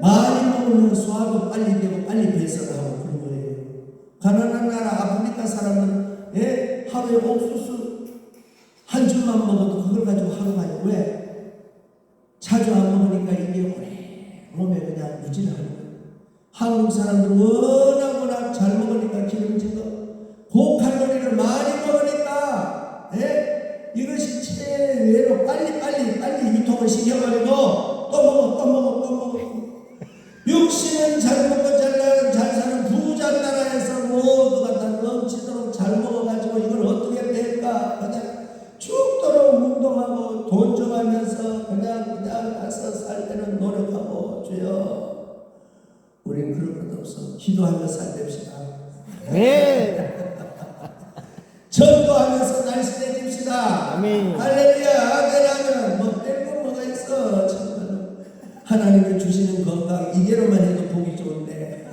많이 먹으면 소화도 빨리 되고 빨리 배설을 하고 그런 거예요. 가난한 나라 아프리카 사람은 하루에 옥수수 한 줌만 먹어도 그걸 가지고 하루 가요. 왜? 자주 안 먹으니까 이게 오래 몸에 그냥 유지를 하는 거예요. 한국 사람들은 워낙 잘 먹으니까 기름진 거 고칼로리를 많이 먹으니까 이것이 체외로 빨리 유통을 시켜버리고 또 먹어 육신은 잘 먹고 잘 사는 부자 나라에서 모두가 다 넘치도록 잘 먹어가지고 이걸 어떻게 될까 그냥 죽도록 운동하고 돈 줘가면서 그냥 가서 살 때는 노력하고 주여 우린 그럴 것 없어. 기도하면서 살됩시다. 네. 전도하면서 날씬해집시다. 아멘. 할렐루야. 내라면 뭐 뺄건 뭐가 있어. 정말로 하나님이 주시는 건강 이대로만 해도 보기 좋은데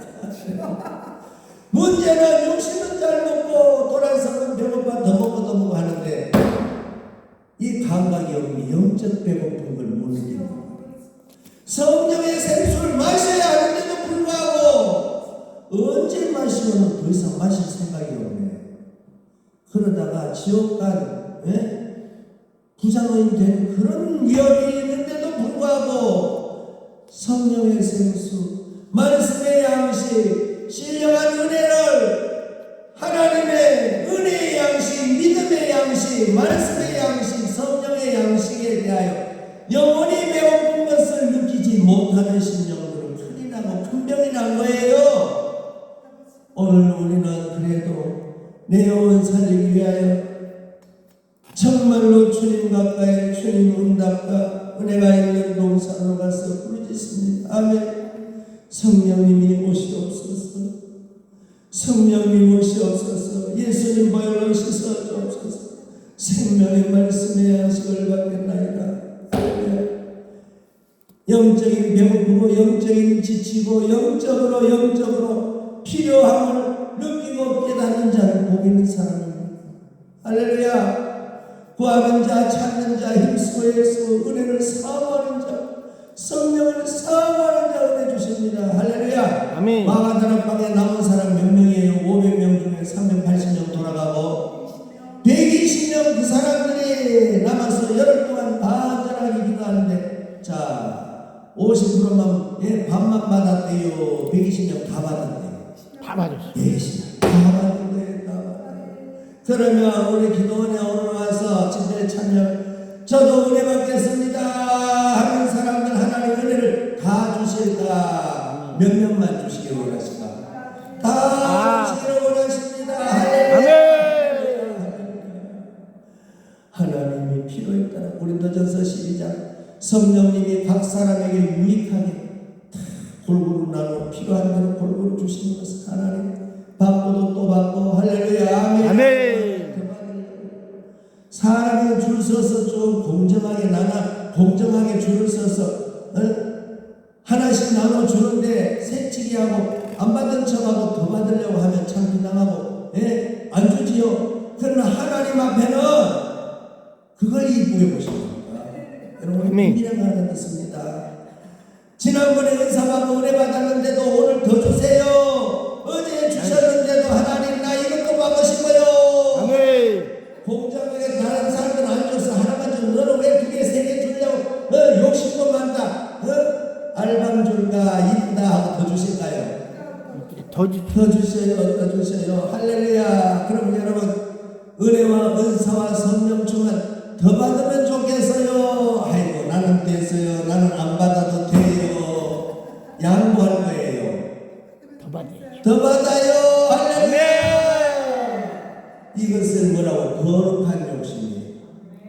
문제는 육신은 잘 먹고 돌아서는 배고파 더 먹고 하는데 이 감각이 없는 영적 배고픈 걸 못 느낍니다. 성령의 생수를 마셔야 하는데도 불구하고 언제 마시면 더 이상 마실 생각이 없네. 그러다가 지옥간 부자노인 된 그런 위험이 있는데도 불구하고 성령의 생수, 말씀의 양식, 신령한 은혜를 하나님의 은혜의 양식, 믿음의 양식, 말씀의 양식, 성령의 양식에 대하여 영원히 배고픈 것을 느끼지 못하는 심령들은 큰이 나고 큰 병이 난 거예요. 오늘 우리는 그래도 내 영혼 살리기 위하여 정말로 주님 가까이 주님 응답과 은혜가 있는 동산으로 가서 부르짖습니다. 아멘. 성령님이 오시옵소서. 성령님 오시옵소서. 예수님 보혈로 씻어 주옵소서. 생명의 말씀의 양식을 받겠나이다. 영적인 배고프고 영적인 지치고 영적으로 필요함을 느끼고 깨닫는 자를 복이 있는 사람입니다. 할렐루야. 구하는 자, 찾는 자, 힘쓰고 애쓰고 은혜를 사모하는 자, 성령을 사모하는 자 은혜 주십니다. 할렐루야. 아멘. 마가다락방에 남은 사람 몇 명이에요? 500명 중에 380명 돌아가고 120명 그 사람들이 남아서 열흘 동안 반전하게 기도하는데 자 50%만 반만 받았대요. 120명 다 받았대요. 다 맞았어. 120명 다 받았대요. 그러면 우리 기도원에 오늘 와서 집회에 참여 저도 은혜 받겠습니다 하는 사람들 하나님 은혜를 다 주실까? 몇 명만 주시길 원하실까? 다 주시기를 원하십니다. 할렐루야. 하나님이 필요에 따라 고린도전서 12장 성령님이 각 사람에게 유익하게 골고루 나누어 필요한 대로 골고루 주시는 것을 하나님 받고도 또 받고 할렐루야. 아멘. 아멘. 사람이 줄 서서 좀 공정하게 줄을 서서 하나씩 나눠 주는데 새치기 하고 안 받은 척하고 더 받으려고 하면 창피당하고 안 주지요. 그러나 하나님 앞에는 그걸 이쁘게 보십니다. 여러분 비밀을 하나 듣습니다. 지난번에 은사 받고 은혜 받았는데도 오늘 더 주세요. 어제 주셨는데도 하나님 나 이것도 받고 싶어요. 아멘. 공장에 다른 사람들은 안 줘서 하나만 좀 너는 왜 2개, 3개 주려고 욕심도 많다. 알밤 줄까 이쁘다 하고 더 주실까요? 더 주세요. 할렐루야. 그럼 여러분 은혜와 은사와 성령 충만 더 받으면 좋겠어요. 아이고 나는 됐어요. 나는 안 받아도 돼요. 양보할 거예요. 더 받아요. 할렐루야. 이것은 뭐라고? 거룩한 욕심이에요.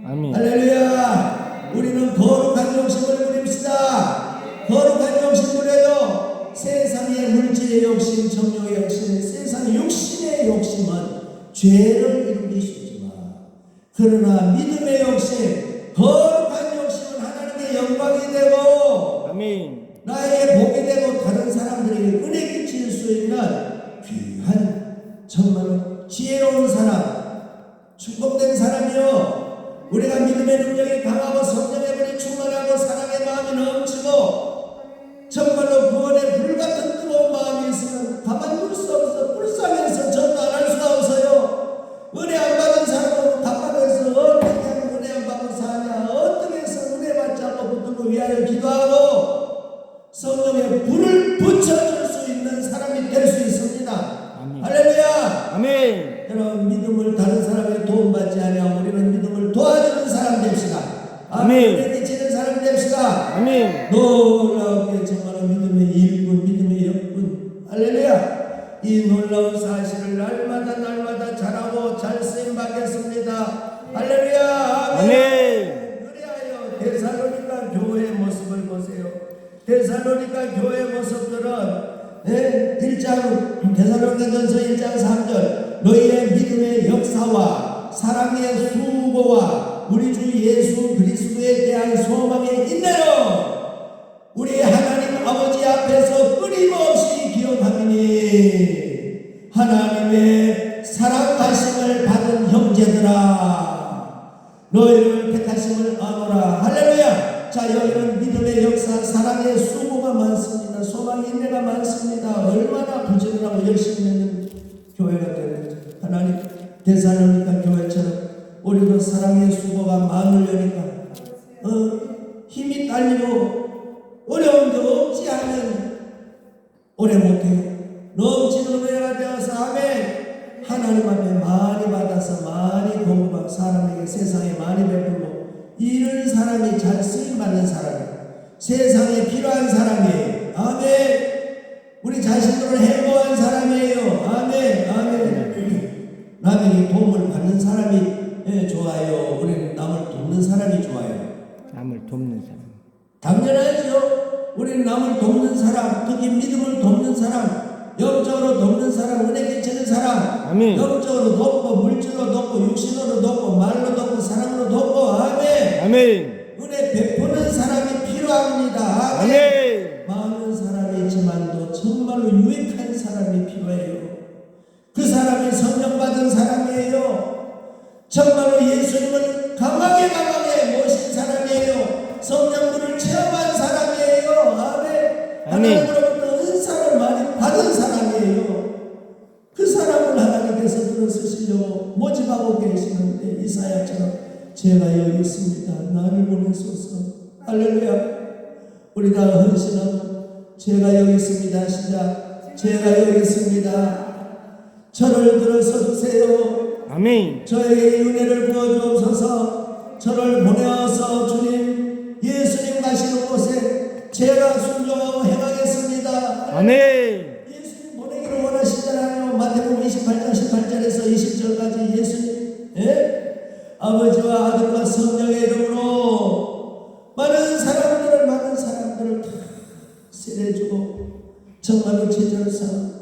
아멘. 할렐루야. 우리는 거룩한 욕심을 부립시다. 거룩한 욕심 부려요. 세상의 물질의 욕심, 정욕의 욕심, 세상의 육신의 욕심은 죄를 이루기 쉽지만 그러나 믿음의 욕심, 거룩한 욕심은 하나님의 영광이 되고 아멘. 나에게 복이 되고 다른 사람들에게 은혜 끼칠 수 있는 귀한 정말 지혜로운 사람, 축복된 사람이요. 우리가 믿음의 능력이 강하고 성령의 불이 충만하고 사랑의 마음이 넘치고 정말로 성령의 불을 붙여줄 수 있는 사람이 될 수 있습니다. 아멘. 할렐루야. 아멘. 여러분 믿음을 다른 사람에게 도움받지 않으면 우리는 믿음을 도와주는 사람 됩시다. 아멘. 미치는 사람 됩시다. 아멘. 놀라우게 정말 믿음의 일꾼, 믿음의 역군. 할렐루야. 이 놀라운 사실을 날마다 자라고 잘 쓰임받겠습니다. 할렐루야. 아멘. 그리하여 데살로니가 교회의 모습을 보세요. 데살로니가 교회의 모습들은 1장 데살로니가전서 1장 3절 너희의 믿음의 역사와 사랑의 수고와 우리 주 예수 그리스도에 대한 소망의 인내로 우리 하나님 아버지 앞에서 끊임없이 기억하미니 하나님의 사랑하심을 받은 형제들아 너희를 택하심을 아노라. 할렐루야. 자, 여기는 믿음의 역사, 사랑의 수고가 많습니다. 소망의 인내가 많습니다. 얼마나 부지런하고 열심히 있는 교회가 되는지. 하나님 데살로니가 교회처럼 우리도 사랑의 수고가 많으려니까 힘이 딸리고 어려움도 없지 않은 오래 못해요. 넘치는 은혜가 되어서 아멘. 하나님 앞에 많이 받아서 많이 공부하고 사람에게 세상에 많이 베풀고 이런 사람이 잘 쓰임받는 사람이에요. 세상에 필요한 사람이에요. 아멘. 우리 자신들을 해고한 사람이에요. 아멘. 아멘. 남에게 도움을 받는 사람이 좋아요. 우리는 남을 돕는 사람이 좋아요. 남을 돕는 사람. 당연하죠. 우리는 남을 돕는 사람, 특히 믿음을 돕는 사람, 영적으로 돕는 사람, 은혜 끼치는 사람, 아멘. 영적으로 돕고 물질로 돕고 육신으로 돕고 말로 돕고 사랑으로 돕고 아멘. 아멘. 은혜 베푸는 사람이 필요합니다. 아멘. 많은 사람이 있지만도 정말로 유익한 사람이 필요해요. 그 사람이 성령 받은 사람이에요. 정말로 예수님을 강하게 모신 사람이에요. 성령들을 체험한 사람이에요. 아멘. 하나님으로부터 은사를 많이 받은 사람이에요. 그 사람을 하나님께서 들어쓰시려고 모집하고 계시는데 이사야처럼 제가 여기 있습니다. 나를 보내소서. 할렐루야. 우리 다 헌신하고 제가 여기 있습니다. 시작. 제가 여기 있습니다. 저를 들어서 주세요. 아멘. 저에게 은혜를 부어주옵소서. 저를 보내어서 주님 예수님 가시는 곳에 제가 순종하고 행하겠습니다. 아멘. 예수님 보내기를 원하시잖아요. 마태복음 28장 18절에서 20절까지 예수님 아버지와 아들과 성령의 이름으로 많은 사람들을 다 세례주고 정말로 제자를 삼아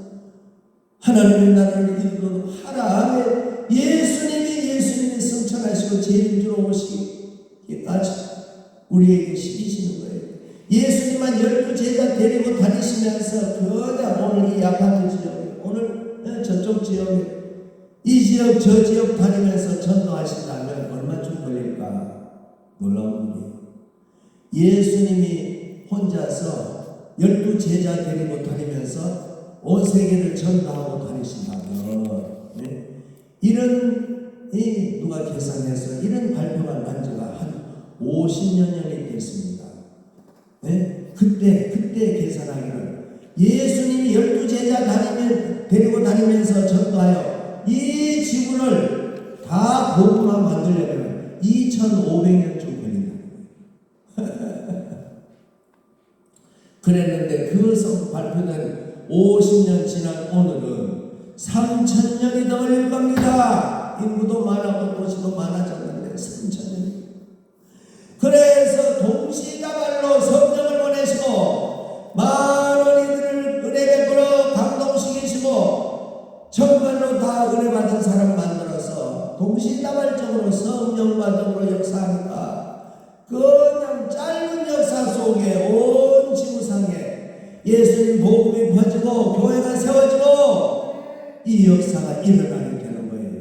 하나님의 나라를 이루도록 하라. 예수님이 성천하시고 재림주로 오시기까지 우리에게 시키시는 거예요. 예수님만 12제자 데리고 다니시면서 그냥 오늘 이 아파트 지역에 오늘 저쪽 지역에 이 지역 저 지역 다니면서 전도하신다면 얼마쯤 걸릴까? 놀라운 일이에요. 예수님이 혼자서 12제자 데리고 다니면서 온 세계를 전도하고 다니신다면 이런 누가 계산해서 이런 발표가 난 지가 한 50년이 됐습니다. 그때 계산하기를 예수님이 12제자 데리고 다니면서 전도하여 이 지구를 다 복음화 만들려면 2500년쯤 걸린다. 그랬는데 그 발표된 50년 지난 오늘은 3000년이 더 걸릴 겁니다. 인구도 많았고 도시도 많아졌는데 3000년이. 그래서 동시다발로 성령을 보내시고 많은 이들을 은혜 베풀어 감동시키시고 정말로 다 은혜 받은 사람 만들어서 동시다발적으로 성령 받음으로 역사하니까 그냥 짧은 역사 속에 온 지구상에 예수님 복음이 퍼지고 교회가 세워지고 이 역사가 일어나게 되는 거예요.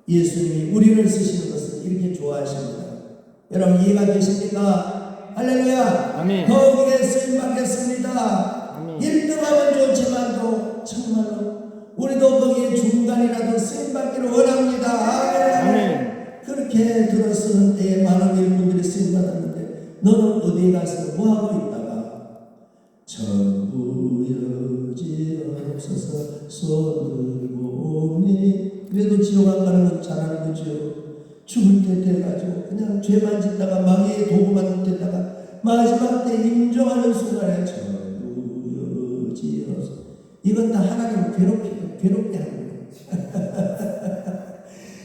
예수님이 우리를 쓰시는 것을 이렇게 좋아하십니다. 여러분 이해가 되십니까? 할렐루야. 아멘. 거기에 쓰임받겠습니다. 아멘. 1등하면 좋지만도 정말로 우리도 거기에 중간이라도 쓰임받기를 원합니다. 아멘. 그렇게 들어쓰는 때에 많은 일꾼들이 쓰임받았는데 너는 어디에 가서 뭐하고 있다가 주옵소서. 손 들고 오니 그래도 지옥 안 가는 건 잘하는 거죠. 죽을 때 돼가지고 그냥 죄만 짓다가 마귀의 도구만 되다가 마지막 때 임종하는 순간에 저주여지어서 이건 다 하나님을 괴롭게 하는 거예요.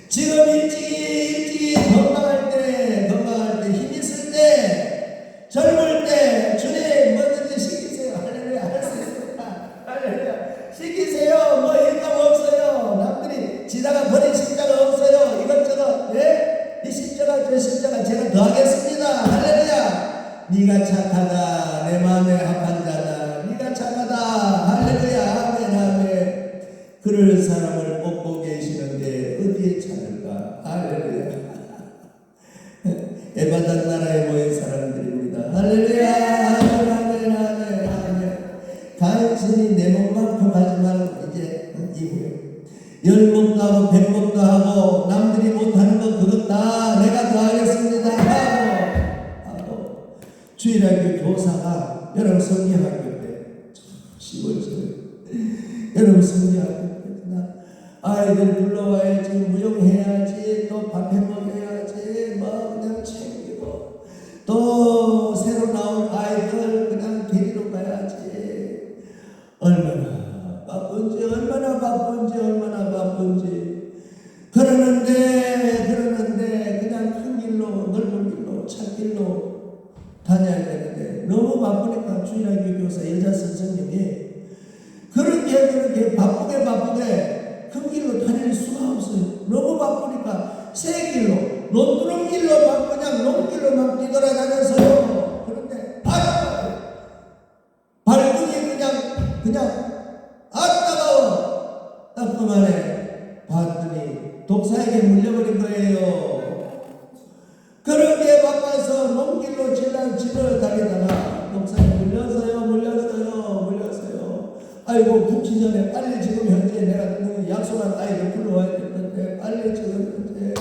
지금 일찍이 건강할 때 힘 있을 때 젊을 때 주님 뭐든지 시키세요. 할렐루야. 할 수 있습니다. 할렐루야. 시키세요. 뭐 일감 없어요. 남들이 지다가 버린 십자가 없어요. 이것저것 이 십자가 저 십자가 제가 더하겠습니다. 할렐루야. 네가 착하다. 내 마음에 합한 자다. 네가 착하다. 할렐루야. 아멘 아멘. 그럴 사람을 뽑고 계시는데 어디에 찾을까? 할렐루야. 에바단 나라에 모인 사람들입니다. 할렐루야. 아멘 아멘 아멘 아멘. 간신히 내 몸만큼 하지 말고 이제 이후에 열목도 하고 백목도 하고 남들이 못하는 거 그것 다 내가 다 하겠습니다 하고 주일학교 교사가 여러분 성경학교 때 10월 여러분 성경학교 때 아이들 불러와야지 무용해야지 또 밥 해먹여야지 뭐 그냥 챙기고 또 새로 나온 아이들 그냥 데리러 가야지 얼마나 바쁜지 그러는데 그냥 큰 길로 넓은 길로 찻길로 다녀야 되는데 너무 바쁘니까 주일학교 교사 여자 선생님이 그렇게 바쁘게 큰 길로 다닐 수가 없어요. 너무 바쁘니까 새 길로 논두렁 길로 막 그냥 논길로 막 뛰돌아다녀서요. 그런데 발등이 그냥 따가워. 딱 그만에 봤더니 독사에게 물려버린 거예요. 그렇게 바빠서 논길로 집을 다니다가 독사에 물렸어요. 아이고 붙기 전에 빨리 지금 현재 내가 약속한 아이를 불러와야 될 건데 빨리 지금 현재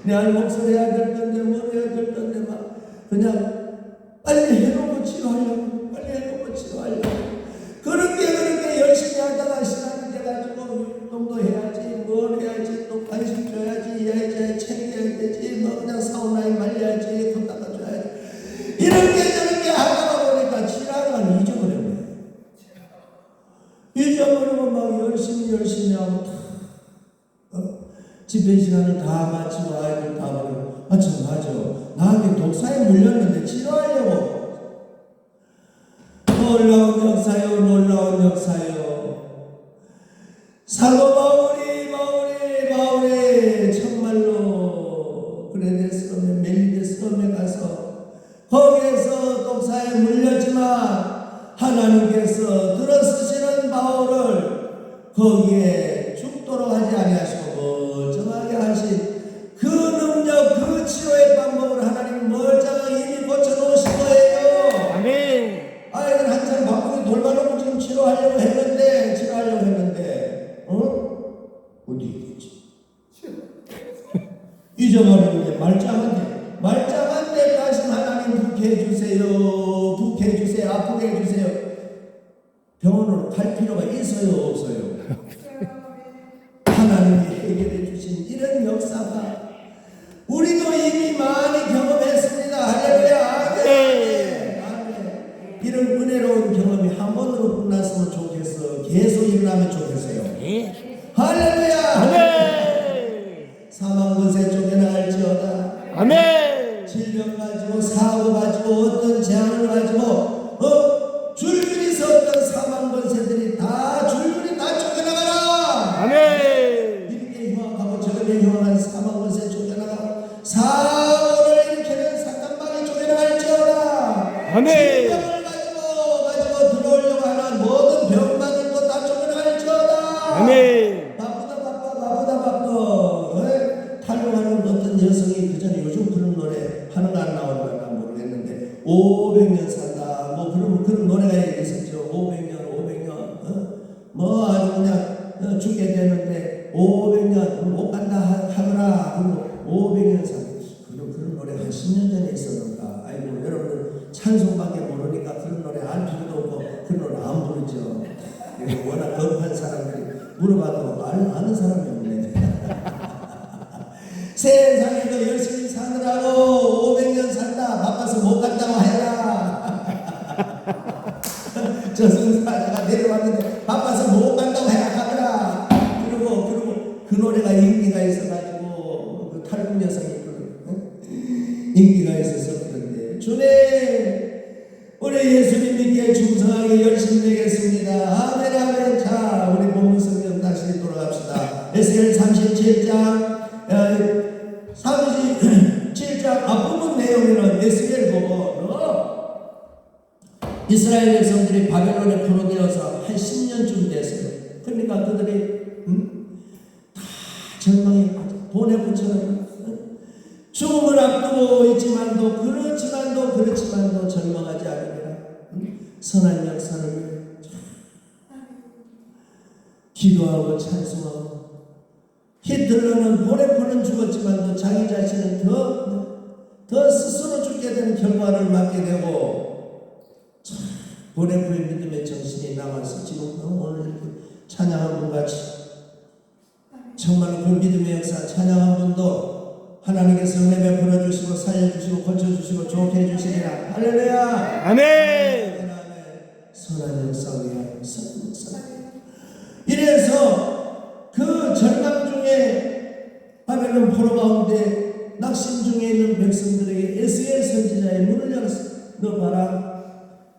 내 아이 목소리 해야 될 건데 뭘 해야 될 건데 막 그냥 빨리 해놓고 치료하려고 그렇게 열심히 하다가 시간이 돼가지고 운동도 해야지 뭘 해야지 또 관심 줘야지 해야지 챙겨야 되지 뭐 그냥 사우나에 말려야지 돈 닦아줘야지 이렇게 저렇게 하다가 보니까 지나가는 잊어버리고 막 열심히 하고 집회 시간을 다 마치고 아이들 다 버리고 참 맞아 나한테 독사에 물렸는데 치료하려고 놀라운 역사요. 사도 바울이 정말로 그레데스롬에 멜리데스롬에 가서 거기에서 독사에 물렸지만 하나님께서 들어쓰시는 바울을 거기에 죽도록 하지 아니하시고 멀쩡하게 하신 그 능력 그 치료의 방법을 하나님 멀쩡하게 이미 고쳐놓으신 거예요. 아멘. 아이들 한참 바쁘게 돌봐놓고 지금 치료하려고 했는데 어디 있지? 잊어버리는데 말짱한 데 다시 하나님 부게 해주세요. 아프게 해주세요. 병원으로 갈 필요가 있어요 없어요? 하나님이 해결해 주신 이런 역사가 우리도 이미 많이 경험했습니다. 할렐루야. 아멘. 이런 은혜로운 경험이 한 번으로 끝났으면 좋겠어. 계속 일어나면 좋겠어요. 할렐루야. 아멘. 사망 권세 쫓겨나갈지어다. 아멘. 질병 가지고 사고 가지고 어떤 재앙을 가지고 줄줄이 섰던 사망 권세들이 다 줄줄이 다 쫓겨나가라. 아멘. 이렇게 흉악하고 저렇게 흉악한 사망 권세 쫓겨나가고 사고를 일으키는 사탄방이 쫓겨나갈지어다. 아멘. 질병을 가지고 들어오려고 하는 모든 병마들도 다 쫓겨나갈지어다. 아멘. 바쁘다 탈북하는 어떤 여성이 그 전에 요즘 그런 노래 하는 안 나오는 건 모르겠는데 500년 산다 뭐 그런 노래가 있었죠. 500년 뭐 아주 그냥 죽게 되는데 500년 못 간다 하거라 그리고 500년 산다 그런 노래 한 10년 전에 있었는가. 아이고 여러분들 찬송밖에 모르니까 그런 노래 알 필요도 없고 그런 노래 안 부르죠. 워낙 거룩한 사람 물어봐도 아는 사람이 없네. 세상에도 열심히 사느라고 500년 산다 바빠서 못 갔다고 해라. 저승사자가 내려왔는데 바빠서 못 간다고 해라 하더라. 그리고 그 노래가 인기가 있어가지고 그 탈북 여성이 인기가 있어서 그런데 주님 우리 예수님 믿기에 충성하게 열심히 되겠습니다. 아멘 아멘. 자 우리 본문 성경 다시 돌아갑시다. 에스겔 37장 37장 앞부분 내용에는 에스겔 보고 이스라엘 백성들이 바벨론에 포로되어서 한 10년쯤 됐어요. 그러니까 그들이 다 절망에 빠져 돈에 붙여는 죽음을 앞두고 있지만도 그렇지만도 절망하지 않으리라. 선한 역사를 기도하고 찬송하고 히틀러는 보내포는 죽었지만도 자기 자신은 더 스스로 죽게 되는 결과를 맞게 되고 보내포의 믿음의 정신이 남아서 지금 오늘 이렇게 찬양한 분 같이 정말로 그 믿음의 역사 찬양한 분도 하나님께서 은혜 베풀어 주시고 살려주시고 고쳐주시고 좋게 해주시리라. 할렐루야. 아멘. 선한 역사 위하여 선한 역사. 이래서 그 절망 중에 바벨론 포로 가운데 낙심 중에 있는 백성들에게 에스겔 선지자의 문을 열었어. 너 봐라.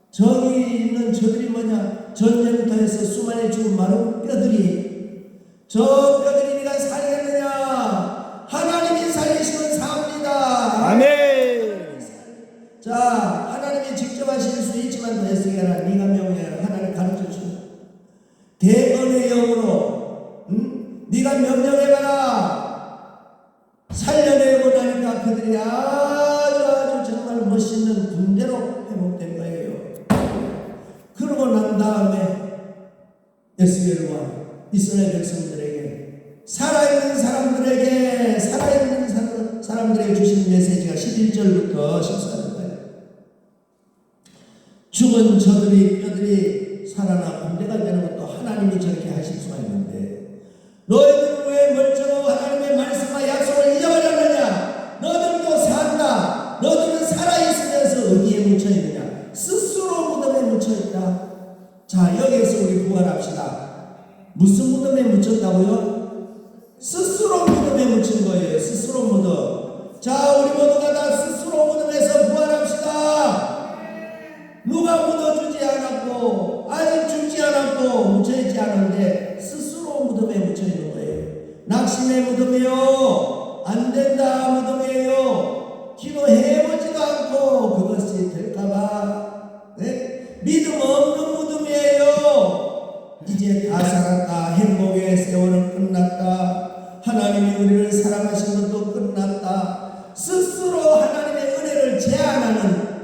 저기 있는 저들이 뭐냐? 전쟁터에서 수많이 죽은 마른 뼈들이 저 뼈들이 네가 살겠느냐? 하나님이 살리시면 삽니다. 아멘. 자, 하나님이 직접 하실 수 있지만 에스겔아 네가 명령해라. 하나님 가르쳐 주시오. 대언의 영으로 네가 명령해봐라. 살려내고 나니까 그들이 아주 정말 멋있는 군대로 회복된 거예요. 그러고 난 다음에 에스겔과 이스라엘 백성들에게 살아있는 사람들에게 주신 메시지가 11절부터 14절까지 죽은 저들이 뼈들이 살아나 군대가 되는 것도 하나님이 저렇게 하실 수가 있는데 너희들은 왜 멀쩡하고 하나님의 말씀과 약속을 잊어버렸느냐? 너들도 산다. 너들은 살아있으면서 어디에 묻혀있느냐? 스스로 무덤에 묻혀있다. 자 여기에서 우리 부활합시다. 무슨 무덤에 묻혔다고요? 스스로 무덤에 묻힌 거예요. 스스로 무덤. 자 우리 모두가 다 스스로 무덤에서 부활합시다. 누가 묻어주지 않았고 아직 죽지 않았고 묻혀있지 않은데 스스로 무덤에 묻혀있는 거예요. 낙심의 무덤이요 안된다 무덤이에요. 기도해보지도 않고 그것이 될까봐 네? 믿음 없는 무덤이에요. 이제 다 살았다. 행복의 세월은 끝났다. 하나님이 우리를 사랑하신 것도 끝났다. 스스로 하나님의 은혜를 제한하는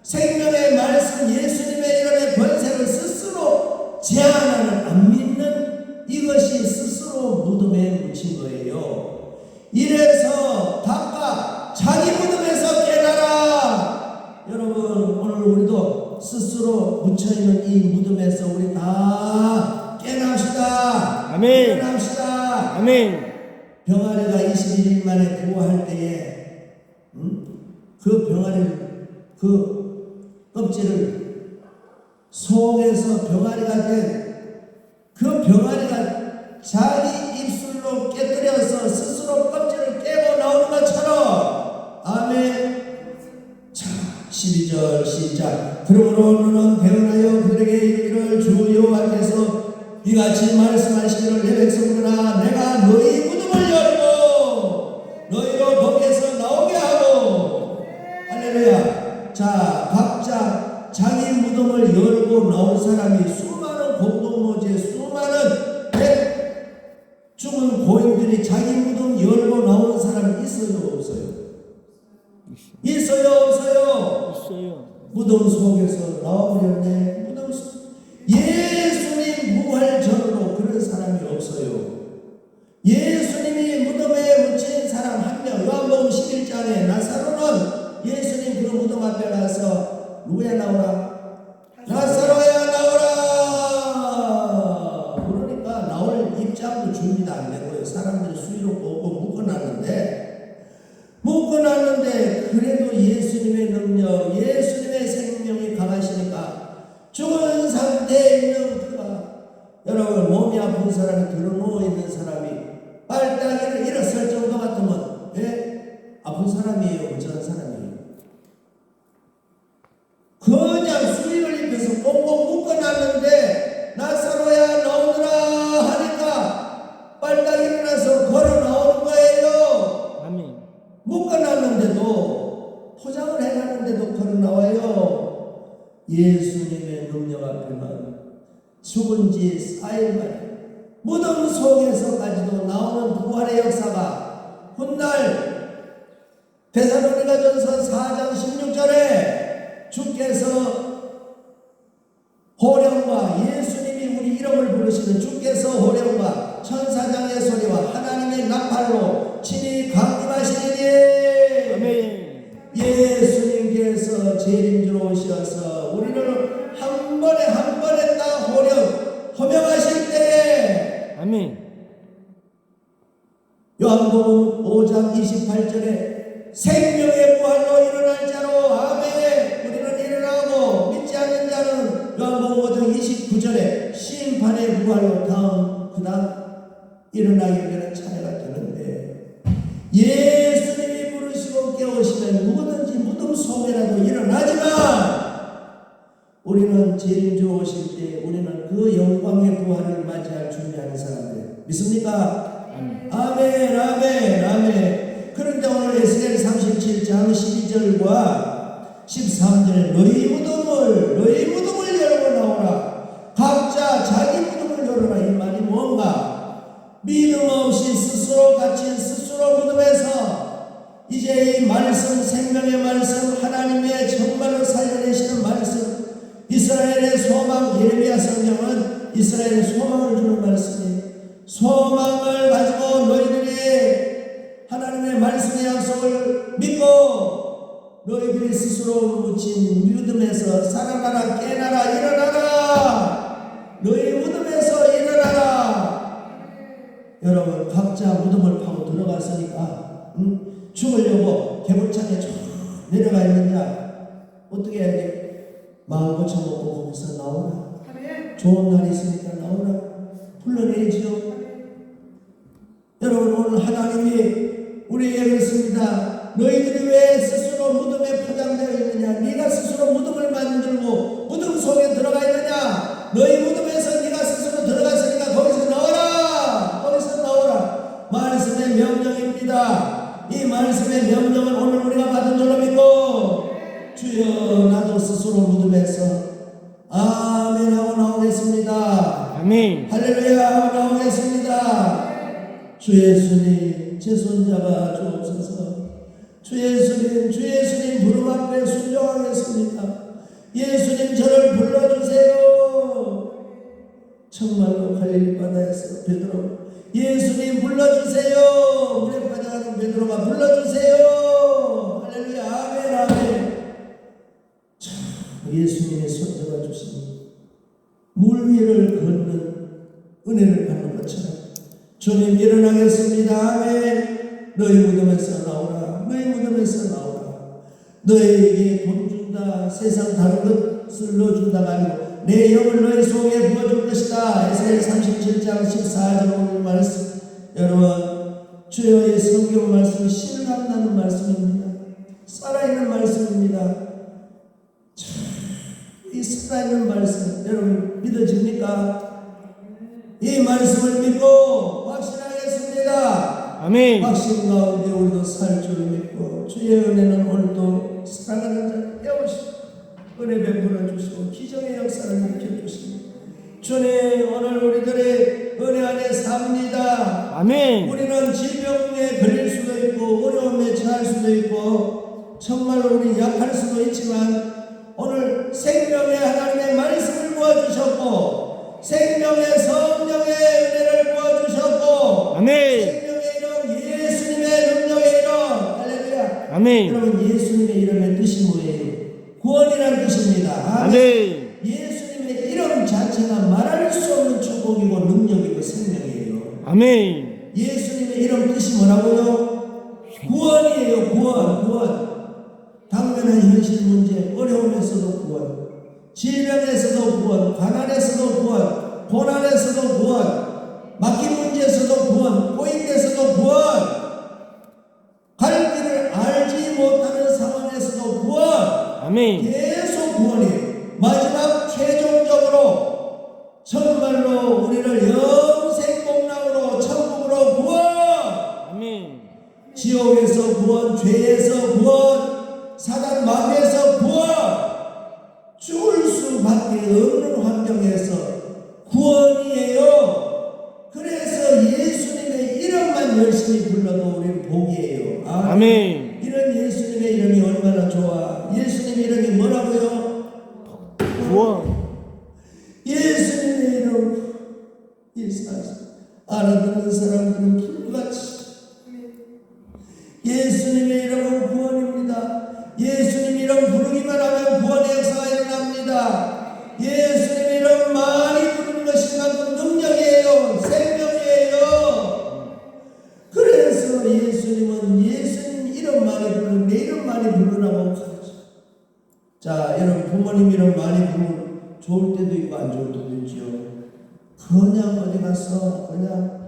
생명의 말씀 예수님의 이름의 권세를 스스로 제한하는 안 믿는 이것이 스스로 무덤에 묻힌 거예요. 이래서 각각 자기 무덤에서 깨달아. 여러분 오늘 우리도 스스로 묻혀있는 이 무덤에서 우리 다 깨납시다. 아멘. 깨납시다. 아멘. 병아리가 21일 만에 부화할 때에 그 병아리를 그 껍질을 속에서 병아리가 된 그 병아리가 자기 입술로 깨뜨려서 스스로 껍질을 깨고 나오는 것처럼 아멘. 자 12절 시작. 그러므로 너는 대언하여 그들에게 이르기를 주 여호와께서 이같이 말씀하시기를 내 백성들아 내가 너희 무덤을 열고 너희로 거기에서 나오게 하고 할렐루야. 자 각자 자기 무덤을 열고 나온 사람이 수많은 공동묘지에 수많은 죽은 고인들이 자기 무덤 열고 나오는 사람이 있어요 없어요? 있어요 없어요? 있어요. 무덤 속에서 나와버렸네. 무덤 속 예수님 부활 전으로 그런 사람이 없어요. 예수님이 무덤에 묻힌 사람 한 명. 요한복음 11장에 나사로는 예수님 그 무덤 앞에 가서 누구야 나오라? 나사로야 나오라. 그러니까 나올 죽은 상태에 있는 그가 여러분 몸이 아픈 사람이 들어누워 있는 사람이 발당이를 일어설 정도 같으면 아픈 사람이에요, 저런 사람이에요. 그냥 수리를 입혀서 꽁꽁 묶어놨는데 나사로야 나오느라 하니까 빨딱 일어나서 걸어 나오는 거예요. 아멘. 묶어놨는데도 포장을 해놨는데도 걸어 나와요. 예수님의 능력 앞에만 죽은 지 4일 만에 무덤 속에서까지도 나오는 부활의 역사가 훗날 데살로니가전서 4장 16절에 주께서 호령과 예수님이 우리 이름을 부르시는 주께서 호령과 천사장의 소리와 하나님의 나팔로 친히 강림하시리니 아멘. 예수님께서 재림주로 오셔서 우리를 한 번에 다 호명하실 때에 아멘. 요한복음 5장 28절에 생명의 부활로 일어날 자로 아멘. 우리는 일어나고 믿지 않는 자는 요한복음 5장 29절에 심판의 부활로 그다음 일어나게 되는 차례가 되는데 예수님이 부르시고 깨우시면 누구든지 무덤 속에라도 일어나지만 우리는 재림주 오실 때 우리는 그 영광의 부활을 맞이할 준비하는 사람들 믿습니까? 아멘 아멘 아멘. 그런데 오늘 에스겔 37장 12절과 13절에 너희 무덤을 열고 나오라. 각자 자기 무덤을 열어라. 이 말이 뭔가? 믿음 없이 스스로 갇힌 스스로 무덤에서 이제 이 말씀, 생명의 말씀, 하나님의 정말로 살려내시는 말씀, 이스라엘의 소망, 예레미야 성경은 이스라엘의 소망을 주는 말씀이에요. 소망을 가지고 너희들이 하나님의 말씀의 약속을 믿고 너희들이 스스로 묻힌 무덤에서 살아나라, 깨나라, 일어나라. 너희 무덤에서 일어나라. 여러분 각자 무덤을 파고 들어갔으니까 죽으려고 개불창에 쭉 내려가 있느냐 어떻게 해야 돼? 마음 고쳐먹고 거기서 나오라. 좋은 날이 있으니까 나오라. 불러내지요. 여러분 오늘 하나님이 우리에게 그렇습니다. 너희들이 왜 스스로 무덤에 포장되어 있느냐? 네가 스스로 무덤을 만들고 무덤 속에 들어가 있느냐? 너희 무덤에서 네가 스스로 들어갔으니까 거기서 나오라. 거기서 나오라. 말씀의 명령입니다. 이 말씀의 명령은 오늘 우리가 받은 줄로 믿고 주여 나도 스스로 무덤에서 아멘 하고 나오겠습니다. 아멘. 할렐루야 하고 나오겠습니다. 주 예수님 제 손잡아 주옵소서. 주 예수님 부름 앞에 순종하겠습니다. 예수님 저를 불러주세요. 정말로 갈릴리 바다에서 베드로 예수님 불러주세요. 물에 빠져가는 베드로가 불러주세요. 할렐루야 아멘 아멘. 예수님의 손잡아 주시니 물 위를 걷는 은혜를 받는 것처럼 주님 일어나겠습니다. 아멘. 너희 무덤에서 나오라. 너희 무덤에서 나오라. 너희에게 돈 준다, 세상 다른 것을 넣어준다가 아니고 내 영을 너희 속에 부어줄 것이다. 에스겔 37장 14절 오늘 말씀. 여러분 주여의 성경 말씀이 실감나는 말씀입니다. 살아있는 말씀입니다. 이 살아있는 말씀 여러분 믿어집니까? 이 말씀을 믿고 확신하겠습니다. 아멘. 확신 가운데 우리도 살 줄 믿고 주의 은혜는 오늘도 사랑하는 자를 깨우시고 은혜 베풀어 주시고 기적의 역사를 일으켜 주시고 주님 오늘 우리들의 은혜 안에 삽니다. 아멘. 우리는 질병에 걸릴 수도 있고 어려움에 처할 수도 있고 정말로 우리 약할 수도 있지만 오늘 생명의 하나님의 말씀을 부어주셨고 생명의 성령의 은혜를 부어주셨고 아멘. 생명의 이름 예수님의 능력의 이름 할렐루야 아멘. 여러분 예수님의 이름의 뜻이 뭐예요? 구원이라는 뜻입니다. 아멘. 예수님의 이름 자체가 말할 수 없는 축복이고 능력이고 생명이에요. 아멘. 예수님의 이름 뜻이 뭐라고요? 구원이에요. 구원 당면한 현실 문제 어려움에서도 구원 질병에서도 구원, 가난에서도 구원, 고난에서도 구원, 막힌 문제에서도 구원, 꼬임에서도 구원, 갈 길을 알지 못하는 상황에서도 구원, 아멘. 계속 구원이에요. 마지막 최종적으로 정말로 우리를 영생 복락으로 천국으로 구원, 아멘. 지옥에서 구원, 죄에서 구원, 사단 마귀에서 구원, 죽을 수밖에 없는 환경에서 구원이에요. 그래서 예수님의 이름만 열심히 불러도 우리는 복이에요. 아멘. 이런 예수님의 이름이 얼마나 좋아. 예수님의 이름이 뭐라고요? 구원. 예수님의 이름, 알아듣는 사람들은 불같이. 예수님의 이름은 구원입니다. 예수님 이름 부르기만 하면 구원의 역사가 일어납니다. 예수님의 이름 많이 부르는 것이 만큼 능력이에요. 생명이에요. 그래서 예수님은 예수님 이름 많이 부르는, 내 이름 많이 부르라고 가르쳐. 자, 여러분 부모님 이름 많이 부르면 좋을 때도 있고 안 좋을 때도 있죠. 그냥 어디 가서 그냥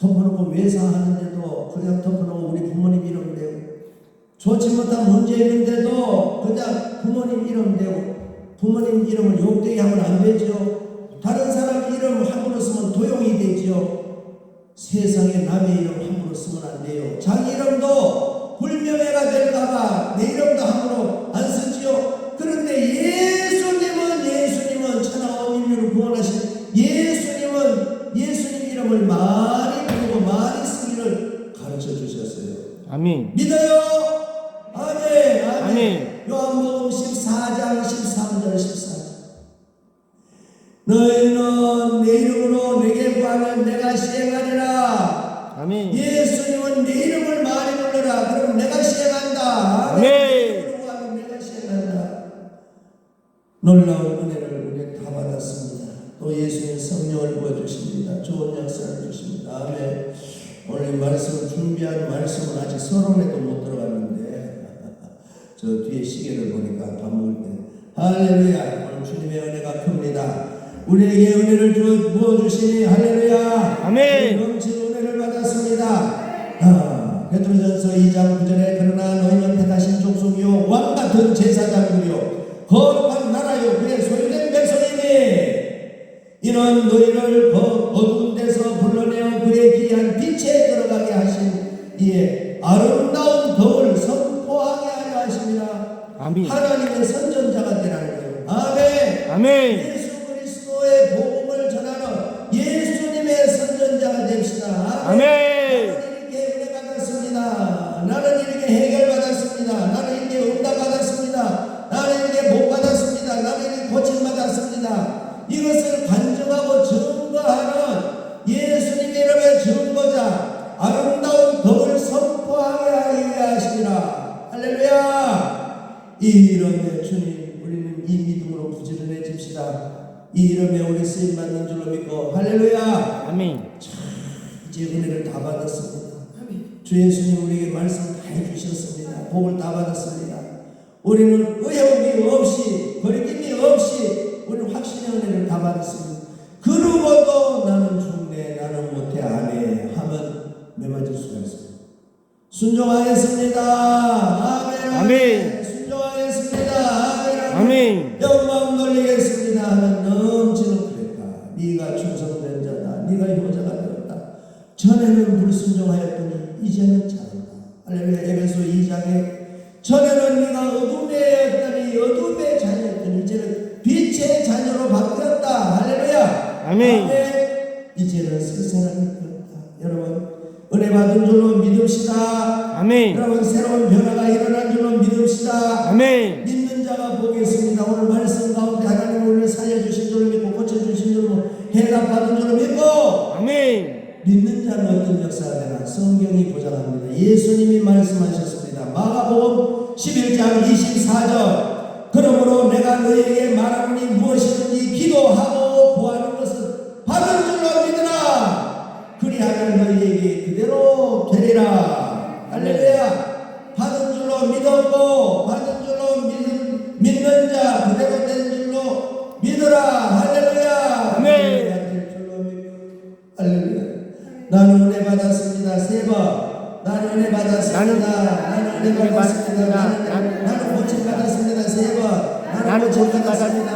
덮어놓고 외사하는데도 그냥 덮어놓고 우리 부모님 이름 대고, 좋지 못한 문제 있는데도 그냥 부모님 이름 대고, 부모님 이름을 욕되게 하면 안 되죠. 다른 사람 이름 함부로 쓰면 도용이 되죠. 세상에 남의 이름 함부로 쓰면 안 돼요. 자기 이름도 불명예가 될까봐 내 이름도 함부로 안 쓰지요. 그런데 예수님은 천하온 인류를 구원하신 예수님은 예수님 이름을 많이 부르고 많이 쓰기를 가르쳐 주셨어요. 아멘. 믿어요? 아멘. 아멘. 요한복음 14장 13절 14절. 너희는 내 이름으로 내게 구하면 내가 시행하리라. 아멘. 예수님은 내 이름을 많이 불러라. 그럼 내가 시행한다. 아멘. 내 이름으로 구하면 내가 시행한다. 놀라운 은혜를 우리 다 받았습니다. 또 예수님 성령을 부어주십니다. 좋은 역사를 주십니다. 아멘. 오늘 말씀을 준비한 말씀은 아직 서론에도 못 들어갔는데 저 뒤에 시계를 보니까 밥 먹을 때 할렐루야. 오늘 주님의 은혜가 큽니다. 우리에게 은혜를 부어주시니 할렐루야. 아멘. 넘치는 은혜를 받았습니다. 베드로전서 2장 9절에 그러나 너희는 택하신 족속이요 왕같은 제사장들이요 거룩한 나라요 그의 소유된 백성이니 이는 너희를 어두운 데서 불러내어 그의 귀한 빛에 들어가게 하신 이에 아름다운 덕을 선포하게 하려 하십니다. 아멘. 하나님의 선전자가 되라는 거예요. 아멘. 아멘. 예수 그리스도의 복음을 전하는 예수님의 선전자가 됩시다. 아멘. 나는 이렇게 은혜 받았습니다. 나는 이렇게 해결 받았습니다. 나는 이렇게 응답 받았습니다. 나는 이렇게 복 받았습니다. 나는 이렇게 고침 받았습니다. 이것을 간증하고 증거하는 예수님의 이름의 증거자 아름다운 덕을 선포하게 하려 하시니라. 할렐루야. 이 이름에 주님 우리는 이 믿음으로 부지런해집시다. 이 이름에 우리 쓰임받는 줄로 믿고 할렐루야. 아멘. 이제 은혜를 다 받았습니다. 주 예수님 우리에게 말씀 다 해주셨습니다. 복을 다 받았습니다. 우리는 의혹이 없이 거리낌이 없이 우리는 확신의 은혜를 다 받았습니다. 그러고도 나는 죽네 나는 못해 안해 하면 매맞을 수가 있습니다. 순종하겠습니다. 아멘. 아멘. 순종하겠습니다. 아멘. 아멘. 영광 돌리겠습니다 하면 넘치는 그랬다. 네가 충성된 자다. 네가 효자가 되었다. 전에는 불순종하였더니 이제는 잘한다. 할렐루야. 에베소 2장에 전에는 네가 어둠에였더니 어둠의 자녀였더니 이제는 빛의 자녀로 바뀌었다. 할렐루야. 아멘. 이제는 새 사람이 되었다. 여러분 은혜 받은 줄로 믿읍시다. 아멘. 여러분 새로운 변화가 일어난 줄로 믿읍시다. 아멘. 믿는 자가 보겠습니다. 오늘 말씀 가운데 하나님 우리를 살려주신 줄로 믿고 고쳐주신 줄로 해답받은 줄로 믿고 아멘. 믿는 자는 어떤 역사가 되나 성경이 보장합니다. 예수님이 말씀하셨습니다. 마가복음 11장 24절 그러므로 내가 너희에게 말하노니 무엇이든지 기도하고 구하는 것은 받은 줄로 믿으라. 나는 은혜 받았습니다. 나는 고침 받았습니다. 세 번. 나는 고침 받았습니다.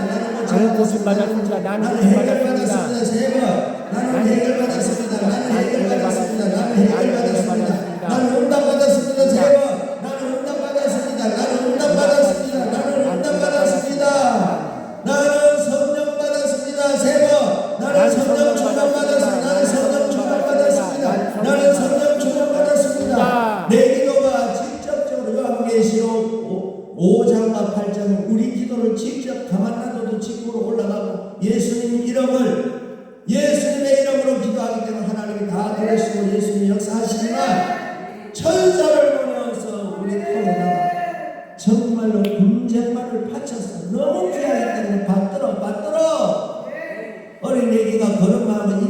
나는 고침 받았습니다. 나는 해결 받았습니다. 세 번. 나는 해결 받았습니다. 나는 해결 받았습니다. 나는 해결 받았습니다. 나는 응답 받았습니다. 세 번. 나는 응답 받았습니다. 나는 응답 받았습니다. 나는 응답 받았습니다. 나는 성령 받았습니다. 세 번. 나는 성령 충만 받았습니다. 나는 성령 충만 받았습니다. 나는 성령 충만 받았습니다. 내 기도가 직접적으로 요한계시록 5장과 8장은 우리 기도를 직접 가만 놔둬도 지구로 올라가고 예수님 예수님의 이름으로 기도하기 때문에 하나님이 다 들으시고 예수님이 역사하시지만 천사를 보내어서 우리 폰에다가 정말로 금쟁반을 바쳐서 너무 귀하기 때문에 받들어 어린 애기가 걸음마음은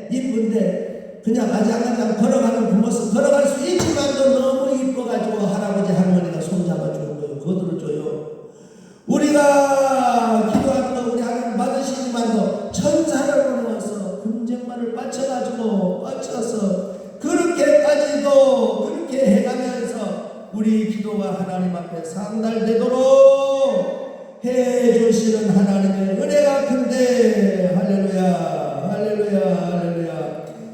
이쁜데 그냥 아장아장 걸어가는 그 모습 걸어갈 수 있지만도 너무 이뻐가지고 할아버지 할머니가 손잡아주는 거예요. 거들어줘요. 우리가 기도하는 거 우리 하나님 받으시지만도 천사를 보내어서 금쟁반을 바쳐서 그렇게까지도 그렇게 해가면서 우리 기도가 하나님 앞에 상달되도록 해주시는 하나님의 은혜가 큰데 할렐루야.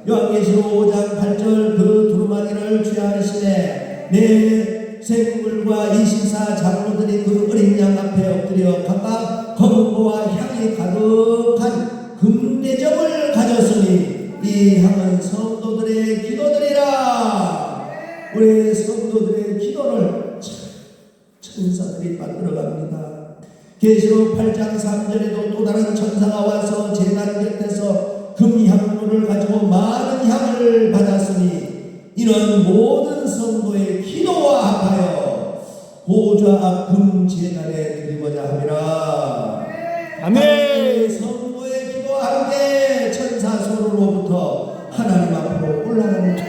요한계시록 5장 8절 그 두루마기를 취하시네 내 생물과 24장로들이 그 어린 양 앞에 엎드려 각각 검은보와 향이 가득한 금대접을 가졌으니 이 향은 성도들의 기도들이라. 우리 성도들의 기도를 천사들이 만들어갑니다. 계시록 8장 3절에도 또 다른 천사가 와서 제단 곁에서 금향물을 가지고 많은 향을 받았으니 이는 모든 성도의 기도와 합하여 보좌 앞 금제단에 드리고자 함이라. 아멘. 성도의 기도와 함께 천사 소로로부터 하나님 앞으로 올라갑니다.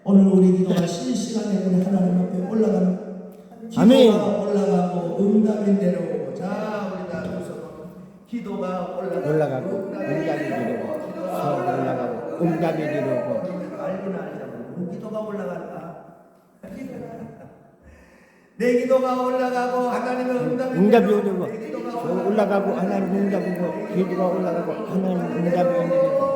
오늘 우리 기도가 실시간에 우리 하나님 앞에 올라갑니다. 아멘. 기도가 올라가고 응답이 내려오고. 자, 우리 다 기도가 올라가고 응답이 내려오고 올라가고 응답이 내려오고 알기는 알잖아. 기도가 올라간다. 내 기도가 올라가고 하나님의 응답이 오고 올라가고 하나님 응답이 오고 기도가 올라가고 하나님 응답이 오고